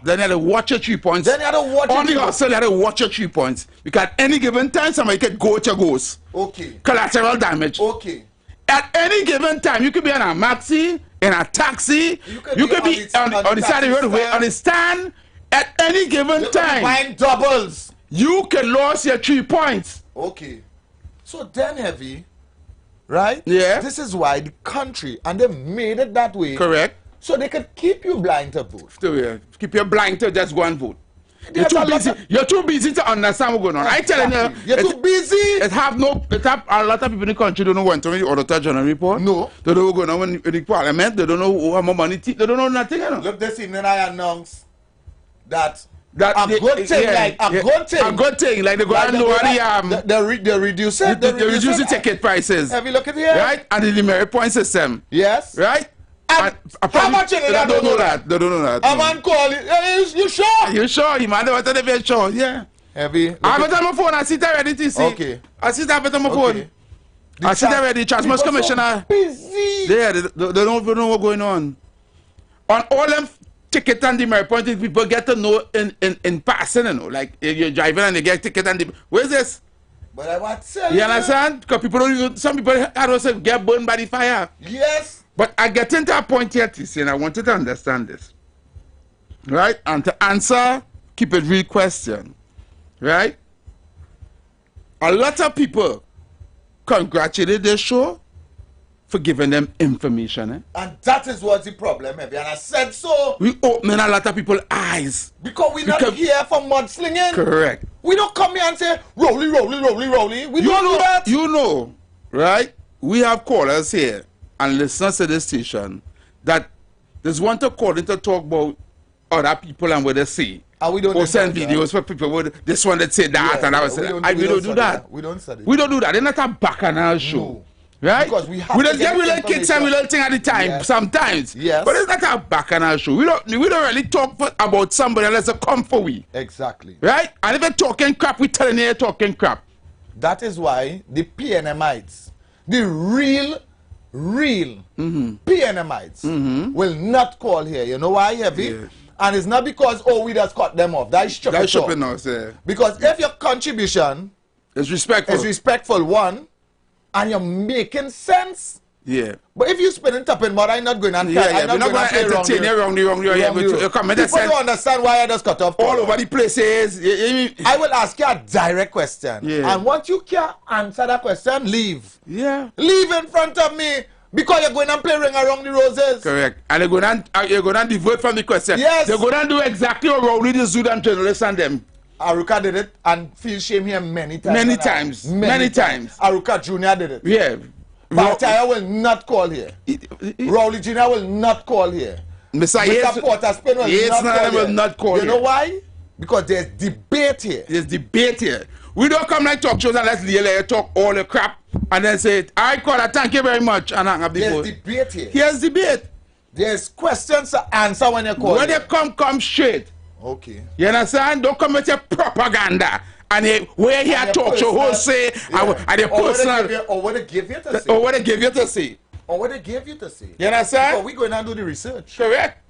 Then you have to watch your 3 points. Then you have to watch on the hustle, you have to watch your 3 points. Because at any given time, somebody can go to your ghost. Okay. Collateral damage. Okay. At any given time, you could be in a maxi, in a taxi, you could be on the side of the road, on the stand. At any given time, buying doubles. You can lose your 3 points. Okay. So then, Heavy, right? Yeah. This is why the country, and they made it that way. Correct. So they could keep you blind to vote. Keep you blind to just go and vote. You're too busy to understand what's going on. I telling you, you're too busy. It have a lot of people in the country don't know when to read the Auditor General report. No. They don't know what's going on in the parliament. They don't know how much money. They don't know nothing. You know? Look, this evening I announced that a good thing, like they go and know they reduce it. They reduce the ticket prices. Have you look at here? Right, and the demerit point system. Yes. Right. How much in it? I don't know that. They don't know that. A man call it. You sure? You sure? You man, they want to be sure. Yeah. Heavy. I have it on my phone. I sit there ready to see. Okay. I sit there on my phone. I sit there ready. Transmission Commissioner. Busy. Yeah, they don't even know what's going on. On all them ticket and demerit points, people get to know in passing. You know, like you're driving and they get ticket and where's this? But I want to say. You understand? Because people don't even. Some people get burned by the fire. Yes. But I get into a point here, TC, and I want you to understand this. Right? And to answer, keep it real question. Right? A lot of people congratulated this show for giving them information. And that is what's the problem, Heavy. And I said so. We opening a lot of people's eyes. Because we're not here for mudslinging. Correct. We don't come here and say, rolly. We don't do that. You know, right? We have callers here and listeners to this station that there's one to call in to talk about other people and what they say. And we don't or send videos for people with this one that say that and I was saying we don't do that. We don't study. We don't do that. It's not a bacchanal show. No. Right? Because we just get little kids and we little thing at the time sometimes. Yes. But it's not a bacchanal show. We don't really talk about somebody unless they come for we. Exactly. Right? And if they're talking crap, we telling you they're talking crap. That is why the PNMites, the real real PNMites will not call here. You know why, Heavy? Yeah. And it's not because, oh, we just cut them off. That's shopping us. Yeah. Because if your contribution is respectful, one, and you're making sense. Yeah. But if you spending tapping, but I'm not going to You're not going to entertain you wrong. People don't understand why I just cut off. All over the places. I will ask you a direct question. Yeah. And once you can answer that question, leave. Yeah. Leave in front of me. Because you're going to play ring around the roses. Correct. And you're going to divert from the question. Yes. They're going to do exactly what Rowley just do them journalists and them. Aruka did it and feel shame here many times. Many times. Aruka Jr. did it. Yeah. Bartaya will not call here. Rowley Jr. will not call here. Mr. Porter Spin will not call here. You know why? Because there's debate here. There's debate here. We don't come like talk shows and let's talk all the crap and then say, I call it, thank you very much. And hang up the phone. There's debate here. Here's debate. There's questions to answer when you call. When you come straight. Okay. You understand? Don't come with your propaganda. And where here talk show who say and your personal. Or what they give you to say. Or what they give you to say. Or what they give you to say. You understand? But we going and do the research. Correct.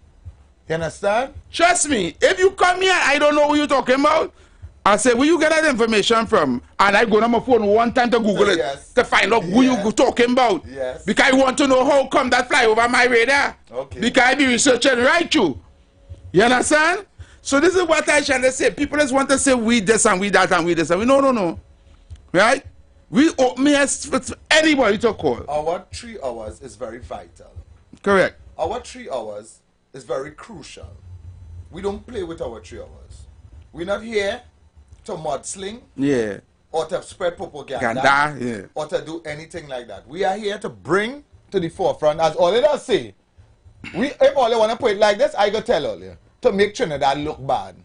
You understand? Trust me. If you come here, I don't know what you're talking about. I say, where you get that information from? And I go on my phone one time to Google it to find out who you talking about. Yes. Because I want to know how come that fly over my radar. Okay. Because I be researching right through. You understand? So this is what I trying to say. People just want to say we this and we that and we this and we no. Right? We open for anybody to call. Our 3 hours is very vital. Correct. Our 3 hours is very crucial. We don't play with our 3 hours. We're not here to mudsling, or to spread propaganda, or to do anything like that. We are here to bring to the forefront, as all does say. If all want to put it like this, I go tell all you to make Trinidad look bad.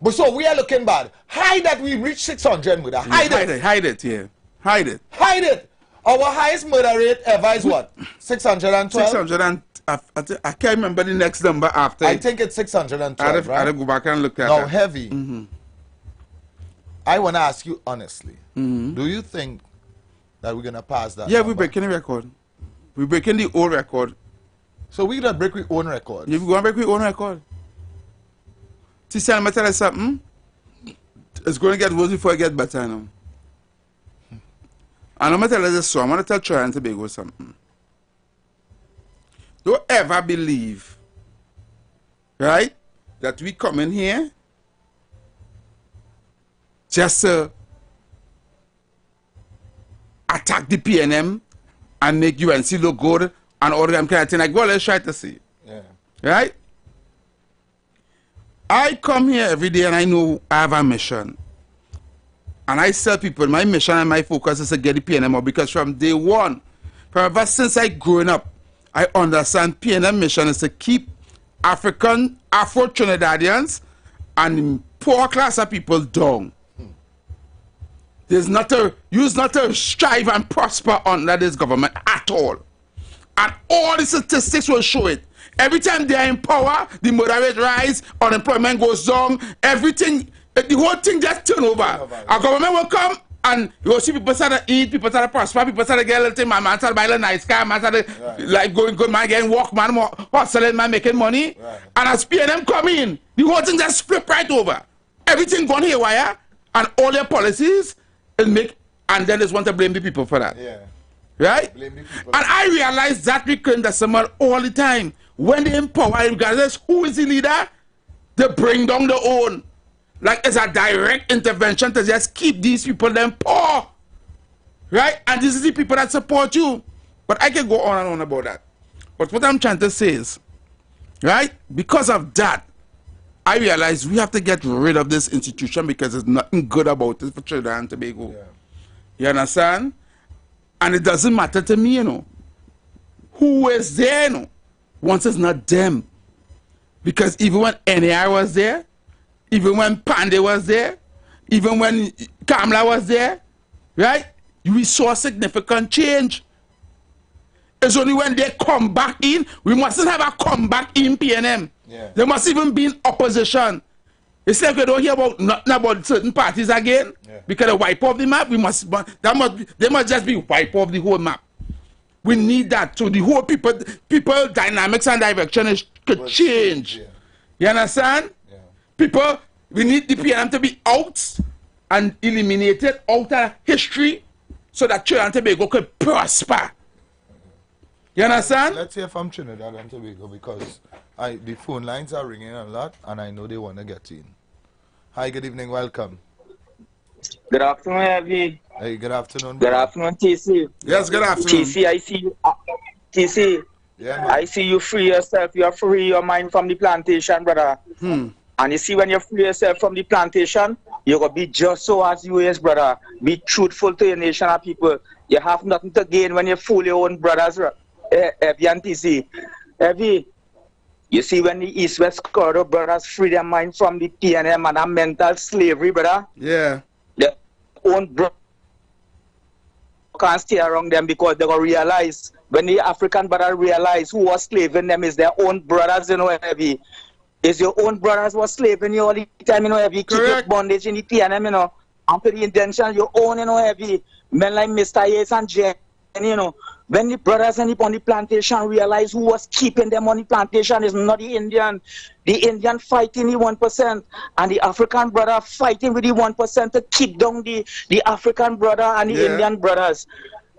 But so we are looking bad. Hide that we reached 600 murder. Hide it. Hide it. Hide it. Our highest murder rate ever is what? 612. 600. I can't remember the next number after. I think it's 612. I'll go back and look at now, that. Heavy. I want to ask you honestly, do you think that we're going to pass that? Yeah, we're breaking the record. We're breaking the old record. So we're going to break our own record? Yeah, we're going to break our own record. See, I'm going to tell you something. It's going to get worse before it gets better now. And I'm going to tell you this, so I'm going to tell Troy and Tobago something. Don't ever believe, right, that we come in here just to attack the PNM and make UNC look good and all them kind of thing. Like, well, let's try to see. Yeah. Right? I come here every day and I know I have a mission. And I tell people my mission and my focus is to get the PNM out, because from day one, from ever since I growing up, I understand PNM mission is to keep Afro-Trinidadians and poor class of people down. There's not to strive and prosper under this government at all. And all the statistics will show it. Every time they are in power, the murder rate rise, unemployment goes down, everything, the whole thing just turn over. Our government will come and you will see people start to eat, people start to prosper, people start to get a little thing, man start to buy a nice car, man start to like going good, man getting walk, man hustling, man making money. Right. And as PNM come in, the whole thing just flip right over. Everything gone haywire, and all their policies and then they want to blame the people for that. Yeah. Right? And I realize that we claim that someone all the time. When they empower, regardless who is the leader, they bring down their own. Like it's a direct intervention to just keep these people them poor. Right? And this is the people that support you. But I can go on and on about that. But what I'm trying to say is, right? Because of that, I realize we have to get rid of this institution because there's nothing good about it for Trinidad and Tobago. Yeah. You understand? And it doesn't matter to me, you know, who is there, you know, once it's not them. Because even when NAI was there, even when Pandey was there, even when Kamla was there, right, we saw significant change. It's only when they come back in, we mustn't have a comeback in PNM. Yeah. There must even be in opposition. It's like we don't hear about nothing about certain parties again, because they wipe off the map. They must just be wipe off the whole map. We need that so the whole people dynamics and direction could change. Yeah. You understand? Yeah. People, we need the PNM to be out and eliminated out of history so that Trinidad and Tobago could prosper. You understand? Let's hear from Trinidad and Tobago because the phone lines are ringing a lot and I know they want to get in. Hi, good evening, welcome. Good afternoon, Heavy. Hey, good afternoon. Good afternoon, TC. Yes, good afternoon. TC, I see you. TC, yeah, I see you free yourself. You are free your mind from the plantation, brother. And you see, when you free yourself from the plantation, you're going to be just so as you is, brother. Be truthful to your nation and people. You have nothing to gain when you fool your own brothers, Heavy and TC. Heavy, you see, when the East-West Corridor brothers free their mind from the PNM and that mental slavery, brother. Yeah. Their own brothers can't stay around them because they're going to realize, when the African brother realize who was slaving them is their own brothers, you know, Heavy. It's your own brothers who was slaving you all the time, you know, Heavy. Keep your bondage in the PNM, you know. And to the intention, your own, you know, Heavy. Men like Mr. Yates and Jen, you know. When the brothers on the plantation realize who was keeping them on the plantation is not the Indian. The Indian fighting the 1% and the African brother fighting with the 1% to keep down the African brother and the Indian brothers.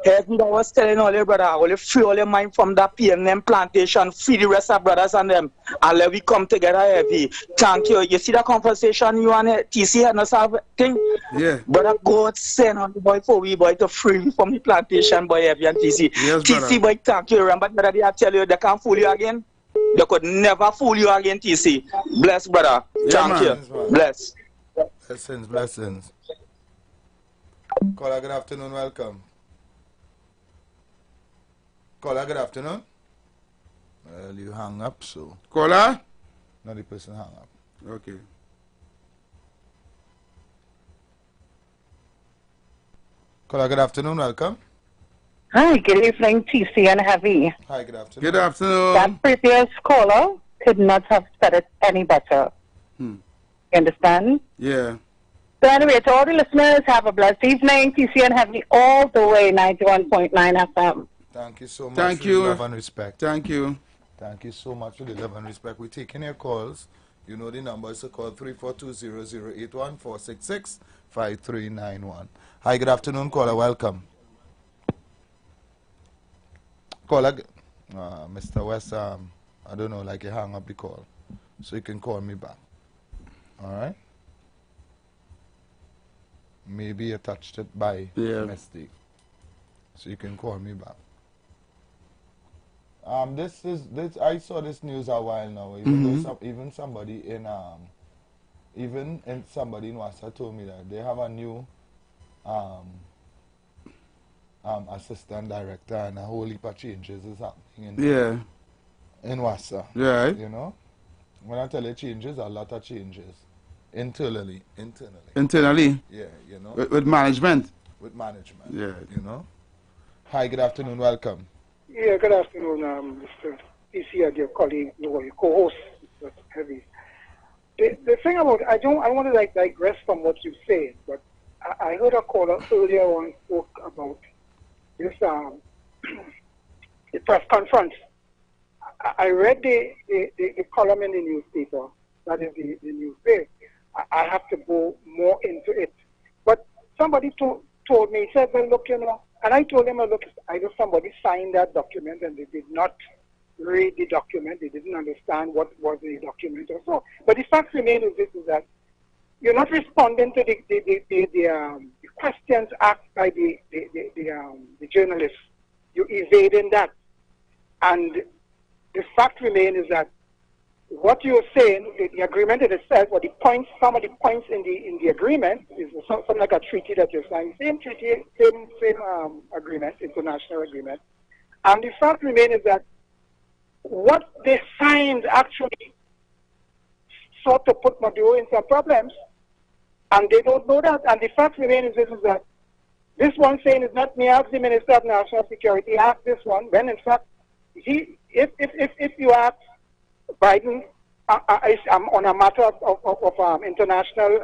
Heavy, I was telling all your brother, I will free all your mind from that PNM plantation, free the rest of brothers and them, and let we come together, Heavy. Thank you. You see that conversation you and TC had not have thing? Yeah. Brother, God send on the boy for we boy to free me from the plantation, boy, Heavy and TC. Yes, TC, boy, thank you. Remember, brother, they tell you they can't fool you again? They could never fool you again, TC. Bless, brother. Thank you. Bless. Blessings, blessings. Caller, good afternoon, welcome. Caller, good afternoon. Well, you hang up, so. Caller? No, the person hang up. Okay. Caller, good afternoon, welcome. Hi, good evening, TC and Heavy. Hi, good afternoon. Good afternoon. That previous caller could not have said it any better. You understand? Yeah. So anyway, to all the listeners, have a blessed evening. TC and Heavy all the way, 91.9 FM. Thank you so much Thank for you. the love and respect. Thank you. Thank you so much for the love and respect. We're taking your calls. You know the number is to call 342-0081 466-5391. Hi, good afternoon, caller. Welcome. Caller, Mr. West, I don't know, like you hang up the call. So you can call me back. All right? Maybe you touched it by mistake. So you can call me back. I saw this news a while now. Even somebody in somebody in Wassa told me that they have a new assistant director and a whole heap of changes is happening in Wassa. Yeah. You know? When I tell you changes, a lot of changes. Internally. Internally? Yeah, you know. With management? With management. Yeah. You know? Hi, good afternoon, welcome. Yeah, good afternoon, Mr. PC and your colleague, your co-host, Mr. Heavy. The thing about, I want to digress from what you said, but I heard a caller earlier on spoke about this, the press conference. I read the column in the newspaper, that is the news page. I have to go more into it. But somebody told me, he said, well, look, you know, and I told him, look, either somebody signed that document and they did not read the document, they didn't understand what was the document or so. But the fact remains is that you're not responding to the questions asked by the journalists. You're evading that. And the fact remains is that what you're saying, the agreement in itself, or the points, some of the points in the agreement is something like a treaty that you're signing. Same treaty, same agreement, international agreement. And the fact remains is that what they signed actually sought to put Maduro in some problems, and they don't know that. And the fact remains is that this one saying is not me, ask the Minister of National Security, ask this one, when in fact, if you ask Biden on a matter of international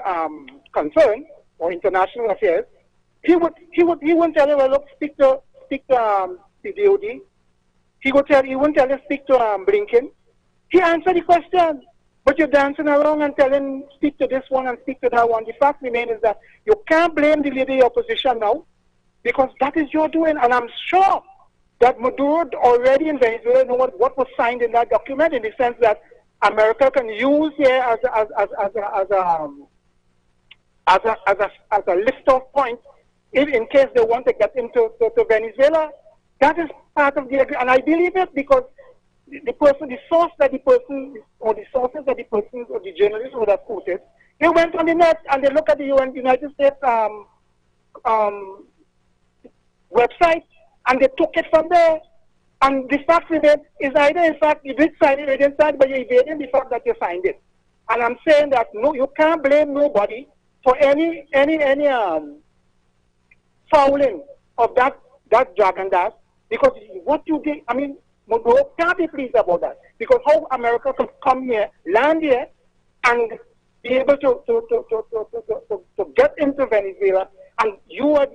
concern or international affairs, he wouldn't tell you, well, look, speak to the DOD. He won't tell you speak to Blinken. He answered the question. But you're dancing around and telling, speak to this one and speak to that one. The fact remains is that you can't blame the leader opposition now, because that is your doing. And I'm sure that Maduro already in Venezuela know what was signed in that document, in the sense that America can use here as a list of points in case they want to get into Venezuela. That is part of the agreement, and I believe it, because the sources that the person or the journalist would have quoted, they went on the net and they looked at the United States website, and they took it from there. And the fact remains is either, in fact, you did sign it or you didn't sign it, but you're evading the fact that you signed it. And I'm saying that no, you can't blame nobody for any fouling of that dragon dance, because what you did, I mean, Maduro can't be pleased about that, because how America could come here, land here, and be able to get into Venezuela, and you are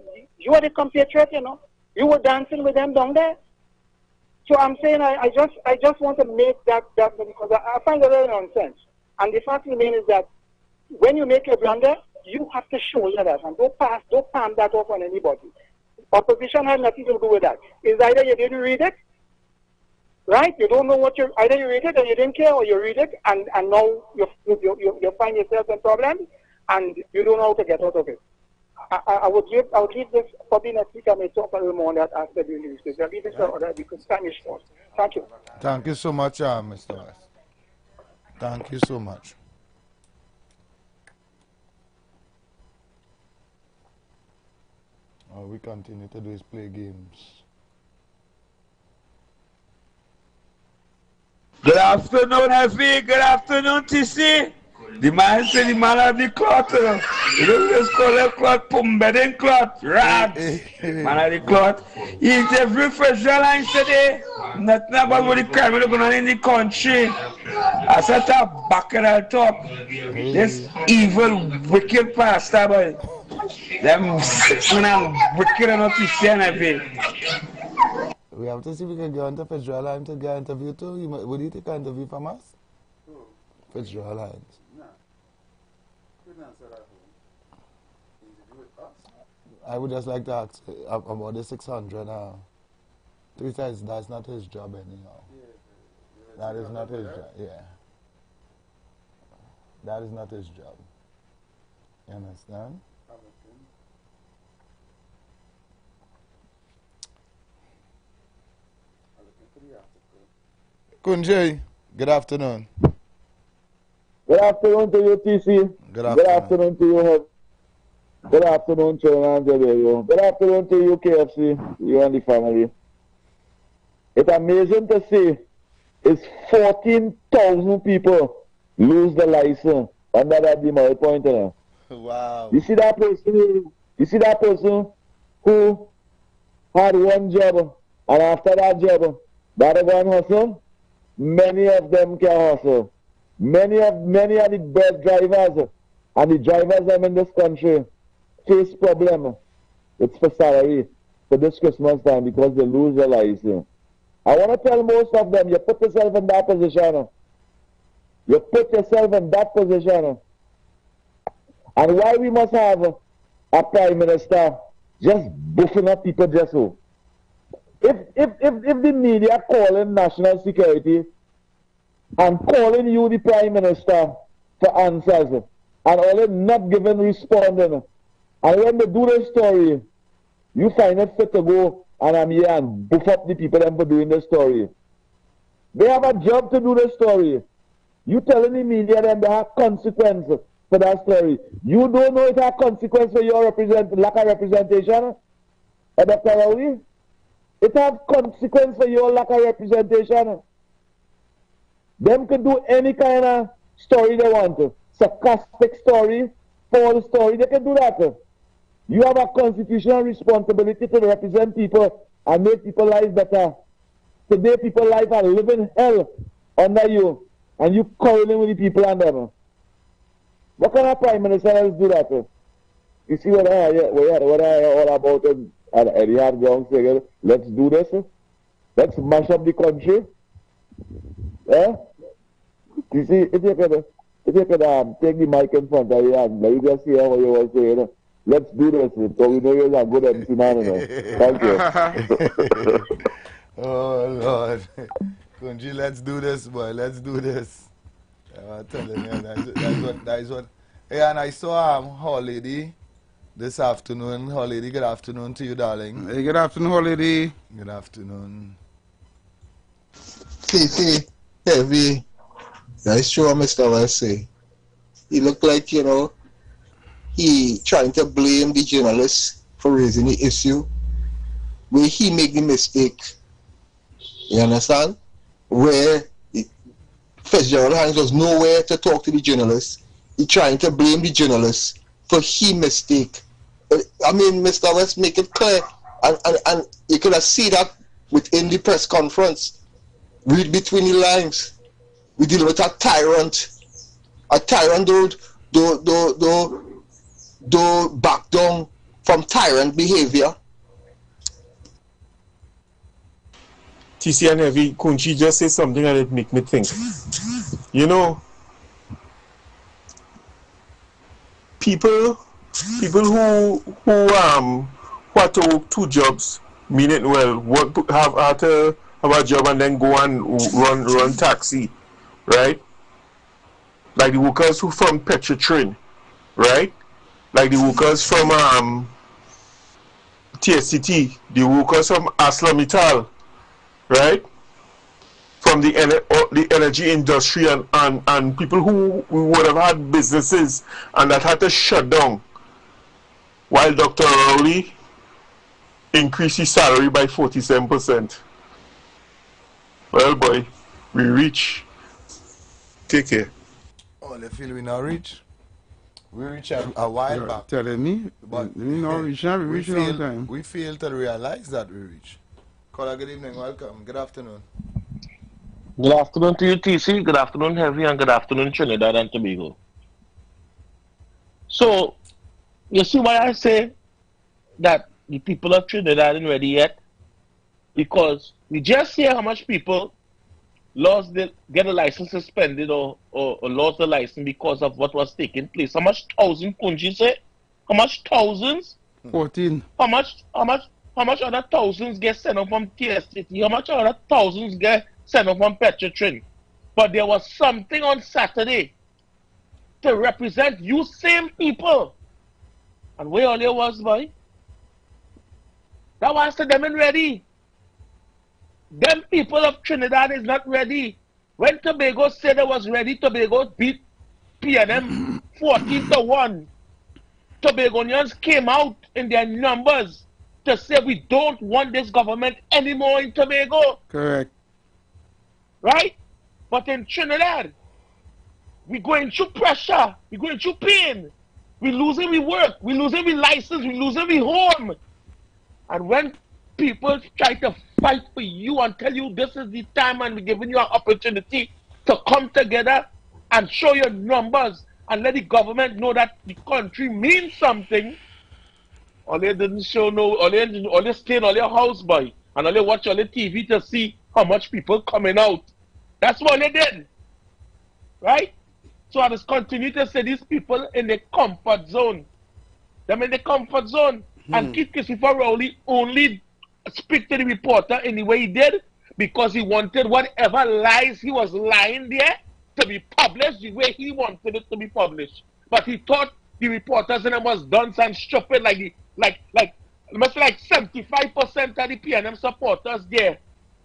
the compatriot, you know, you were dancing with them down there. So I'm saying I just want to make that because I find it very nonsense. And the fact remains is that when you make a blunder, you have to show that, and don't palm that off on anybody. Opposition has nothing to do with that. It's either you didn't read it, right? You don't know what either you read it and you didn't care, or you read it and now you find yourself in problems and you don't know how to get out of it. I would leave this probably next week. I may talk a little more on that after the news. I'll leave this for that because time is short. Thank you. Thank you so much, Mr. West. Thank you so much. All we continue to do is play games. Good afternoon, Effie. Good afternoon, TC. The man said the man have the cloth. You don't just call it cloth, bedding cloth, rags. Man have the cloth. He eat every fresh line today. Nothing about what the crime is going on in the country. I set a bucket on top. This evil, wicked pastor, boy. Them sick man wicked enough to see anything. We have to see if we can get on to Federal Line to get an interview too. Would you take an interview from us? Federal Lines. No. Couldn't answer that. I would just like to ask about the 600 now. Three times, that's not his job anyhow. That is not his job, yeah. That is not his job. You understand? Kunjay, good afternoon. Good afternoon to you, TC. Good afternoon to you. Good afternoon, China and Jaberio. Good afternoon to you, KFC, you and the family. It's amazing to see it's 14,000 people lose the license under that demerit point. Wow. You see that person who had one job, and after that job, that one hustle? Many of them can hustle. Many of the best drivers and the drivers in this country face problem. It's for salary for this Christmas time because they lose their license. I want to tell most of them, you put yourself in that position. You put yourself in that position. And why we must have a prime minister just buffing up people just so. If the media calling national security and calling you the prime minister for answers and all not giving responding, and when they do the story, you find it fit to go and I'm here and buff up the people for doing the story. They have a job to do the story. You telling the media that they have consequences for that story. You don't know it has consequence for your lack of representation, Dr. Rowley? It has consequence for your lack of representation. Them can do any kind of story they want to. Sarcastic story, false story, they can do that. You have a constitutional responsibility to represent people and make people's lives better. Today people's lives are living hell under you, and you quarreling with the people under them. What kind of prime minister else do that? You see what I hear all about Eddie Hard Ground saying, let's do this. Let's mash up the country. Yeah? You see, if you could take the mic in front of you and you just hear what you were saying, let's do this. So we know you're a good MC man. Thank you. Oh, Lord. Kunji, let's do this, boy. Let's do this. I'm telling you, that's what. Hey, and I saw Holiday this afternoon. Holiday, good afternoon to you, darling. Hey, good afternoon, Holiday. Good afternoon. See, Heavy. That's sure Mr. Wesley. He looked like, you know, he trying to blame the journalists for raising the issue where he made the mistake. You understand? Where Fitzgerald Hines was nowhere to talk to the journalists. He trying to blame the journalists for his mistake. I mean, Mr. West, make it clear. And you could have seen that within the press conference. Read between the lines. We deal with a tyrant. A tyrant do back down from tyrant behavior. TC and Heavy, Kunchi just said something and it make me think. You know, people who have to work 2 jobs, mean it well, have to have a job and then go and run taxi, right? Like the workers who from Petrotrin, right? Like the workers from TSCT, the workers from ArcelorMittal, right? From the energy industry and people who would have had businesses and that had to shut down, while Dr. Rowley increased his salary by 47%. Well, boy, we reach. Take care. Oh, they feel we not reach. We reach a while back. Telling me, But we not reach now. We reach a long time. We fail to realize that we reach. Caller, good evening, welcome. Good afternoon. Good afternoon to you, TC. Good afternoon, Heavy, and good afternoon, Trinidad and Tobago. So, you see why I say that the people of Trinidad ain't ready yet? Because we just hear how much people get a license suspended or lost the license because of what was taking place. How much thousands, Kunji say? How much thousands? 14. How much other thousands get sent up from TSCT? How much other thousands get sent up from Petrotrin? But there was something on Saturday to represent you same people. And where all it was, boy? That was to them and ready. Them people of Trinidad is not ready. When Tobago said it was ready, Tobago beat PNM 14-1. Tobagonians came out in their numbers to say we don't want this government anymore in Tobago. Correct. Right? But in Trinidad, we're going through pressure. We're going through pain. We're losing we work. We're losing we license. We're losing we home. And when people try to fight for you and tell you this is the time and we're giving you an opportunity to come together and show your numbers and let the government know that the country means something, all they didn't show all they stay in all their house, boy, and all they watch all the TV to see how much people coming out. That's what they did. Right? So I just continue to say these people in the comfort zone. Them in the comfort zone. And Keith Christopher Rowley only speak to the reporter in the way he did because he wanted whatever lies he was lying there to be published the way he wanted it to be published. But he thought the reporters in them was dunce and stupid like 75% of the PNM supporters there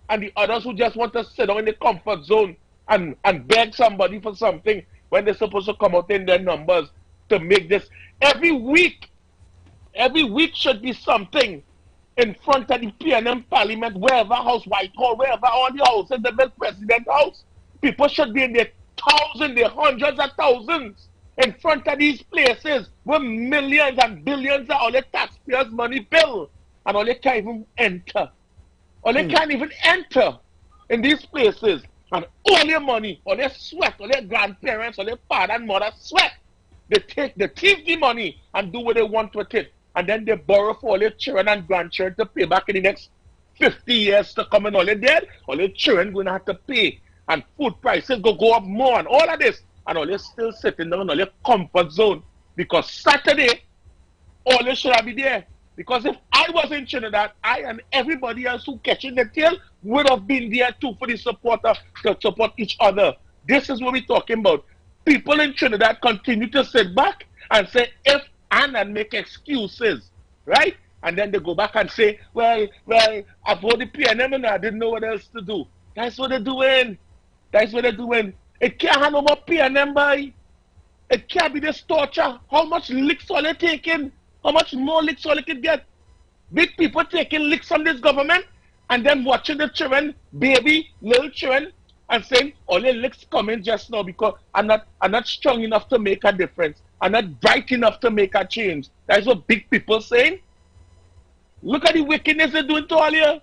and the others who just want to sit down in the comfort zone and beg somebody for something when they're supposed to come out in their numbers to make this. Every week should be something in front of the PNM Parliament, wherever House, Whitehall, wherever all the houses, the best President House. People should be in their thousands, their hundreds of thousands in front of these places where millions and billions of all the taxpayers' money bill and all they can't even enter. Or they can't even enter in these places. And all their money, all their sweat, all their grandparents, all their father and mother sweat. They thief the money and do what they want with it. And then they borrow for all their children and grandchildren to pay back in the next 50 years to come and all they dead, all the children going to have to pay. And food prices go up more and all of this. And all they still sitting down in all their comfort zone. Because Saturday, all they should have been there. Because if I was in Trinidad, I and everybody else who catching the tail would have been there too for the supporter to support each other. This is what we're talking about. People in Trinidad continue to sit back and say if and make excuses, right? And then they go back and say, well, I voted PNM and I didn't know what else to do. That's what they're doing. That's what they're doing. It can't have no more PNM, boy. It can't be this torture. How much licks are they taking? How much more licks all they can get? Big people taking licks from this government and then watching the children, baby, little children, and saying, all the licks coming just now because I'm not strong enough to make a difference. I'm not bright enough to make a change. That's what big people saying. Look at the wickedness they're doing to all you.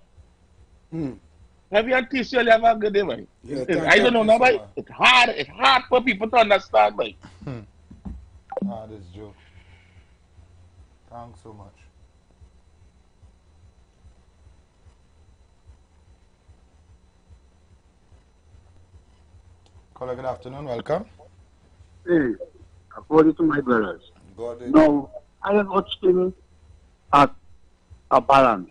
Have you and TCL have a good day, man? Yeah, I don't know, nobody. It's hard for people to understand, man. This joke. Thanks so much. Caller, good afternoon. Welcome. Hey, according to my brothers. Now, I am watching at a balance.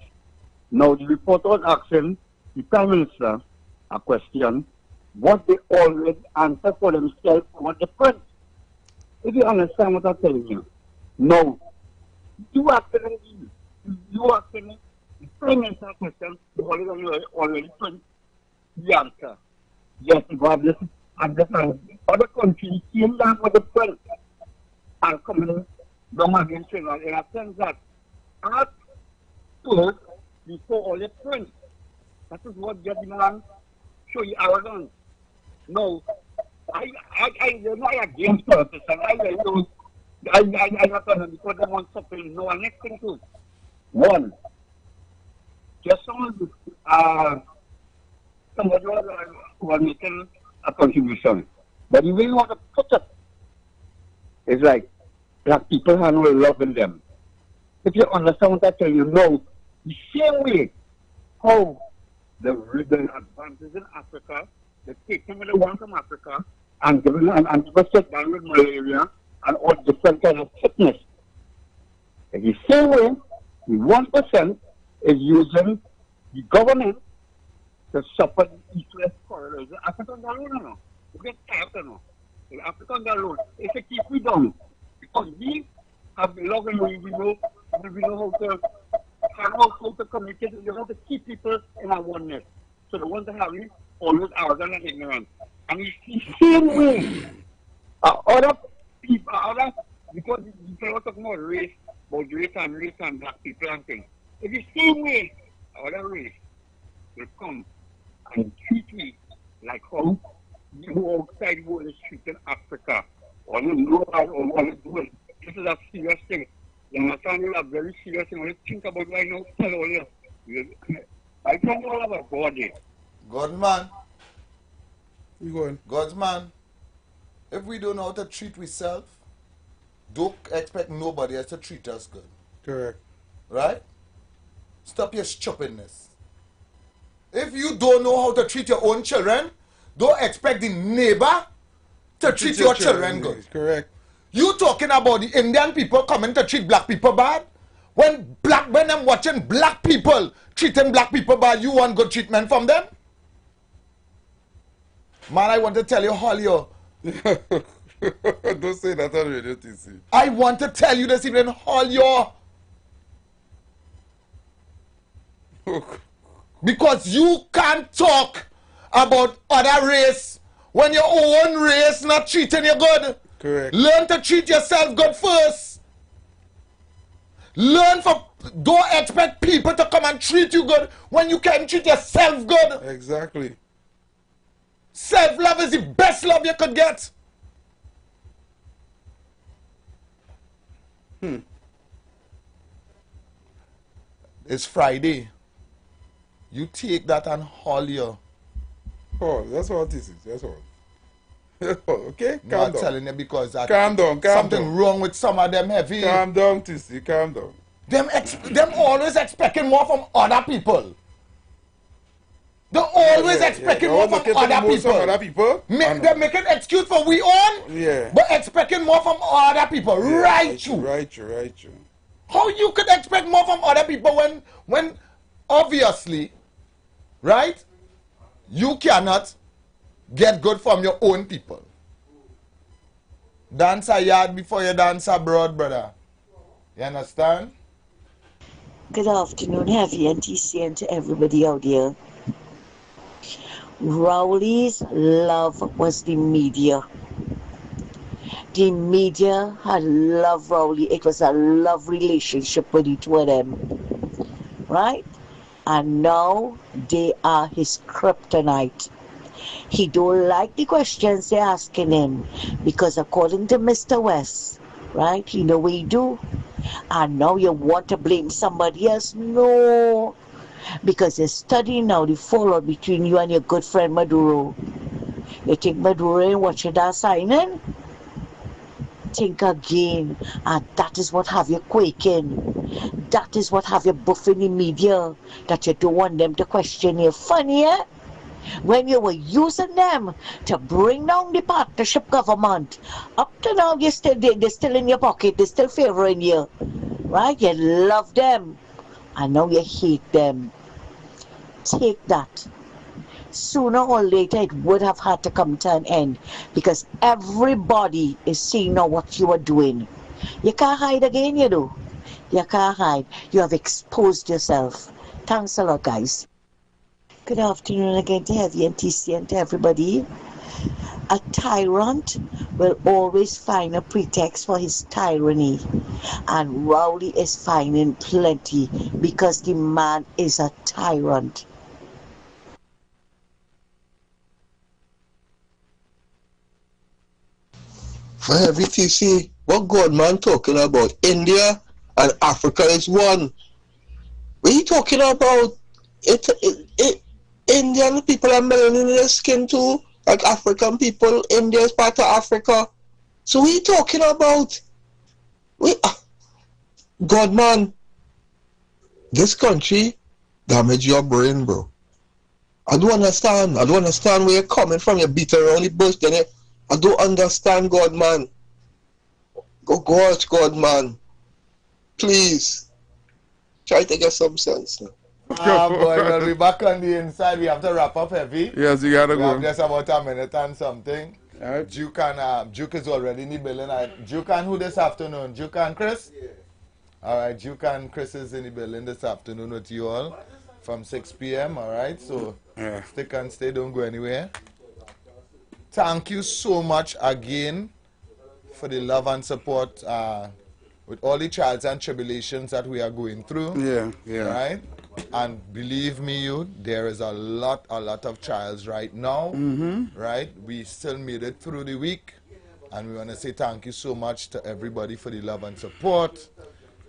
Now, the reporter was asking the Prime Minister a question, what they already answered for themselves, what the print. If you understand what I'm telling you. No. You asking the Prime Minister question, you already print the answer. Yes, God, this is understand. Other countries came down with the print and coming down against Trinidad in a sense that art first before all the print. That is what get the man show you arrogance. No, I'm not against politicians. I'm not going to because they want something. No, and next thing too. One, just somebody was making a contribution. But you really want to put it. It's like black people have no love in them. If you understand what I tell you, no, the same way how the advances in Africa, they take some of the one from Africa and give them and people sit down with malaria and all different kind of sickness. In the same way, the 1% is using the government to support the east-west corridors. The African Gallon, no. You get tired, no. The African Gallon, if they keep we down, because we have been logging, we know how to communicate, we know how to keep people in our oneness. So the ones that have it, always arrogant and ignorant. And it's the same way. Other people, because people are talking about race and black people and things. It's the same way other race will come and treat me like how you go outside go in the street in Africa. Or you know how to do it. This is a serious thing. You understand? It's a very serious thing. When you think about right now, tell all you. I think all about God. God, man. You going? God's man. If we don't know how to treat ourselves, don't expect nobody else to treat us good. Correct. Right? Stop your stupidness. If you don't know how to treat your own children, don't expect the neighbor to treat your children good. Correct. You talking about the Indian people coming to treat black people bad? When I'm watching black people treating black people bad, you want good treatment from them? Man, I want to tell you, Holly. Don't say that on radio, TC. I want to tell you this evening, Holly. Because you can't talk about other race when your own race not treating you good. Correct. Learn to treat yourself good first. Don't expect people to come and treat you good when you can't treat yourself good. Exactly. Self-love is the best love you could get. It's Friday. You take that and haul your. Oh, that's what this is. That's all. Okay? I'm not telling you because calm down. Something wrong with some of them heavy. Calm down, TC. Calm down. Them always expecting more from other people. always expecting more from other people. They're making excuse for we own, but expecting more from other people. Right, Right. How you could expect more from other people when obviously, right, you cannot get good from your own people. Dance a yard before you dance abroad, brother. You understand? Good afternoon, Heavy and TC, and to everybody out there. Rowley's love was the media. The media had loved Rowley. It was a love relationship with each of them. Right? And now they are his kryptonite. He don't like the questions they're asking him because according to Mr. West, right, you know what he do? And now you want to blame somebody else? No. Because you're studying now the fallout between you and your good friend Maduro. You think Maduro ain't watching that signing? Think again, and that is what have you quaking. That is what have you buffing the media, that you don't want them to question you. Funny, eh? When you were using them to bring down the partnership government, up to now they're still in your pocket, they're still favoring you, right? You love them, and now you hate them. Take that. Sooner or later it would have had to come to an end because everybody is seeing now what you are doing. You can't hide again, you know. You can't hide. You have exposed yourself. Thanks a lot, guys. Good afternoon again to Heavy and TC and to everybody. A tyrant will always find a pretext for his tyranny, and Rowley is finding plenty because the man is a tyrant. For Heavy TC, what God man talking about? India and Africa is one. What are you talking about? Indian people are melanin in their skin too, like African people. India is part of Africa. So what are you talking about? God man, this country damage your brain, bro. I don't understand where you're coming from. You beat around the bush, then I don't understand, God man. Go watch God man. Please. Try to get some sense now. Boy, we'll be back on the inside. We have to wrap up Heavy. Yes, you gotta we go. Have just about a minute and something. Right. Duke is already in the building. Duke and who this afternoon? Duke and Chris? Yeah. Alright, Duke and Chris is in the building this afternoon with you all from 6 p.m. Alright, so stick and stay, don't go anywhere. Thank you so much again for the love and support with all the trials and tribulations that we are going through. Yeah. Right? And believe me, there is a lot of trials right now. Right? We still made it through the week. And we want to say thank you so much to everybody for the love and support.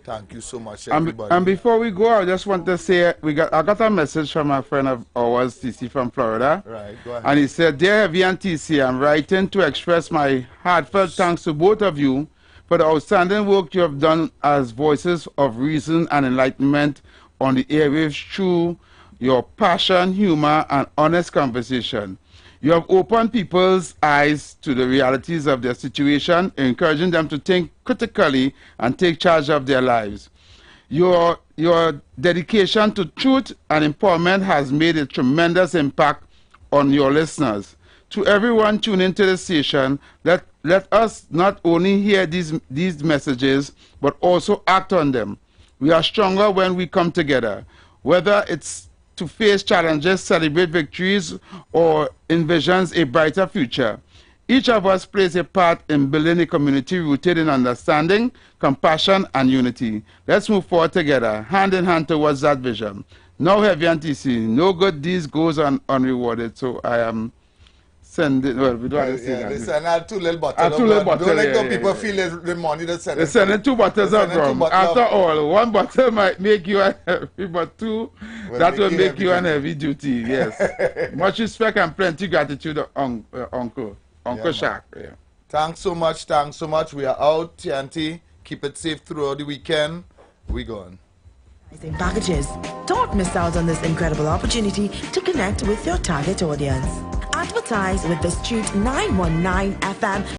Thank you so much, everybody. And before we go, I just want to say I got a message from a friend of ours, TC from Florida. Right, go ahead. And he said, "Dear Heavy and TC, I'm writing to express my heartfelt thanks to both of you for the outstanding work you have done as voices of reason and enlightenment on the airwaves through your passion, humor, and honest conversation. You have opened people's eyes to the realities of their situation, encouraging them to think critically and take charge of their lives. Your dedication to truth and empowerment has made a tremendous impact on your listeners. To everyone tuning into the station, let us not only hear these messages, but also act on them. We are stronger when we come together, whether it's to face challenges, celebrate victories, or envisions a brighter future. Each of us plays a part in building a community rooted in understanding, compassion, and unity. Let's move forward together, hand in hand towards that vision. Now, Heavy and TC, no good deeds goes unrewarded, so I am sending, well, we don't want to say that. They send 2 little bottles. Don't let the people feel the money they send. They're sending 2 bottles of rum. After all, 1 bottle might make you unheavy, but 2, that will make you unheavy duty, yes. Much respect and plenty gratitude, Uncle Shaq. Yeah. Thanks so much. We are out, TNT. Keep it safe throughout the weekend. We gone. Packages. Don't miss out on this incredible opportunity to connect with your target audience. Advertise with The Street 919 FM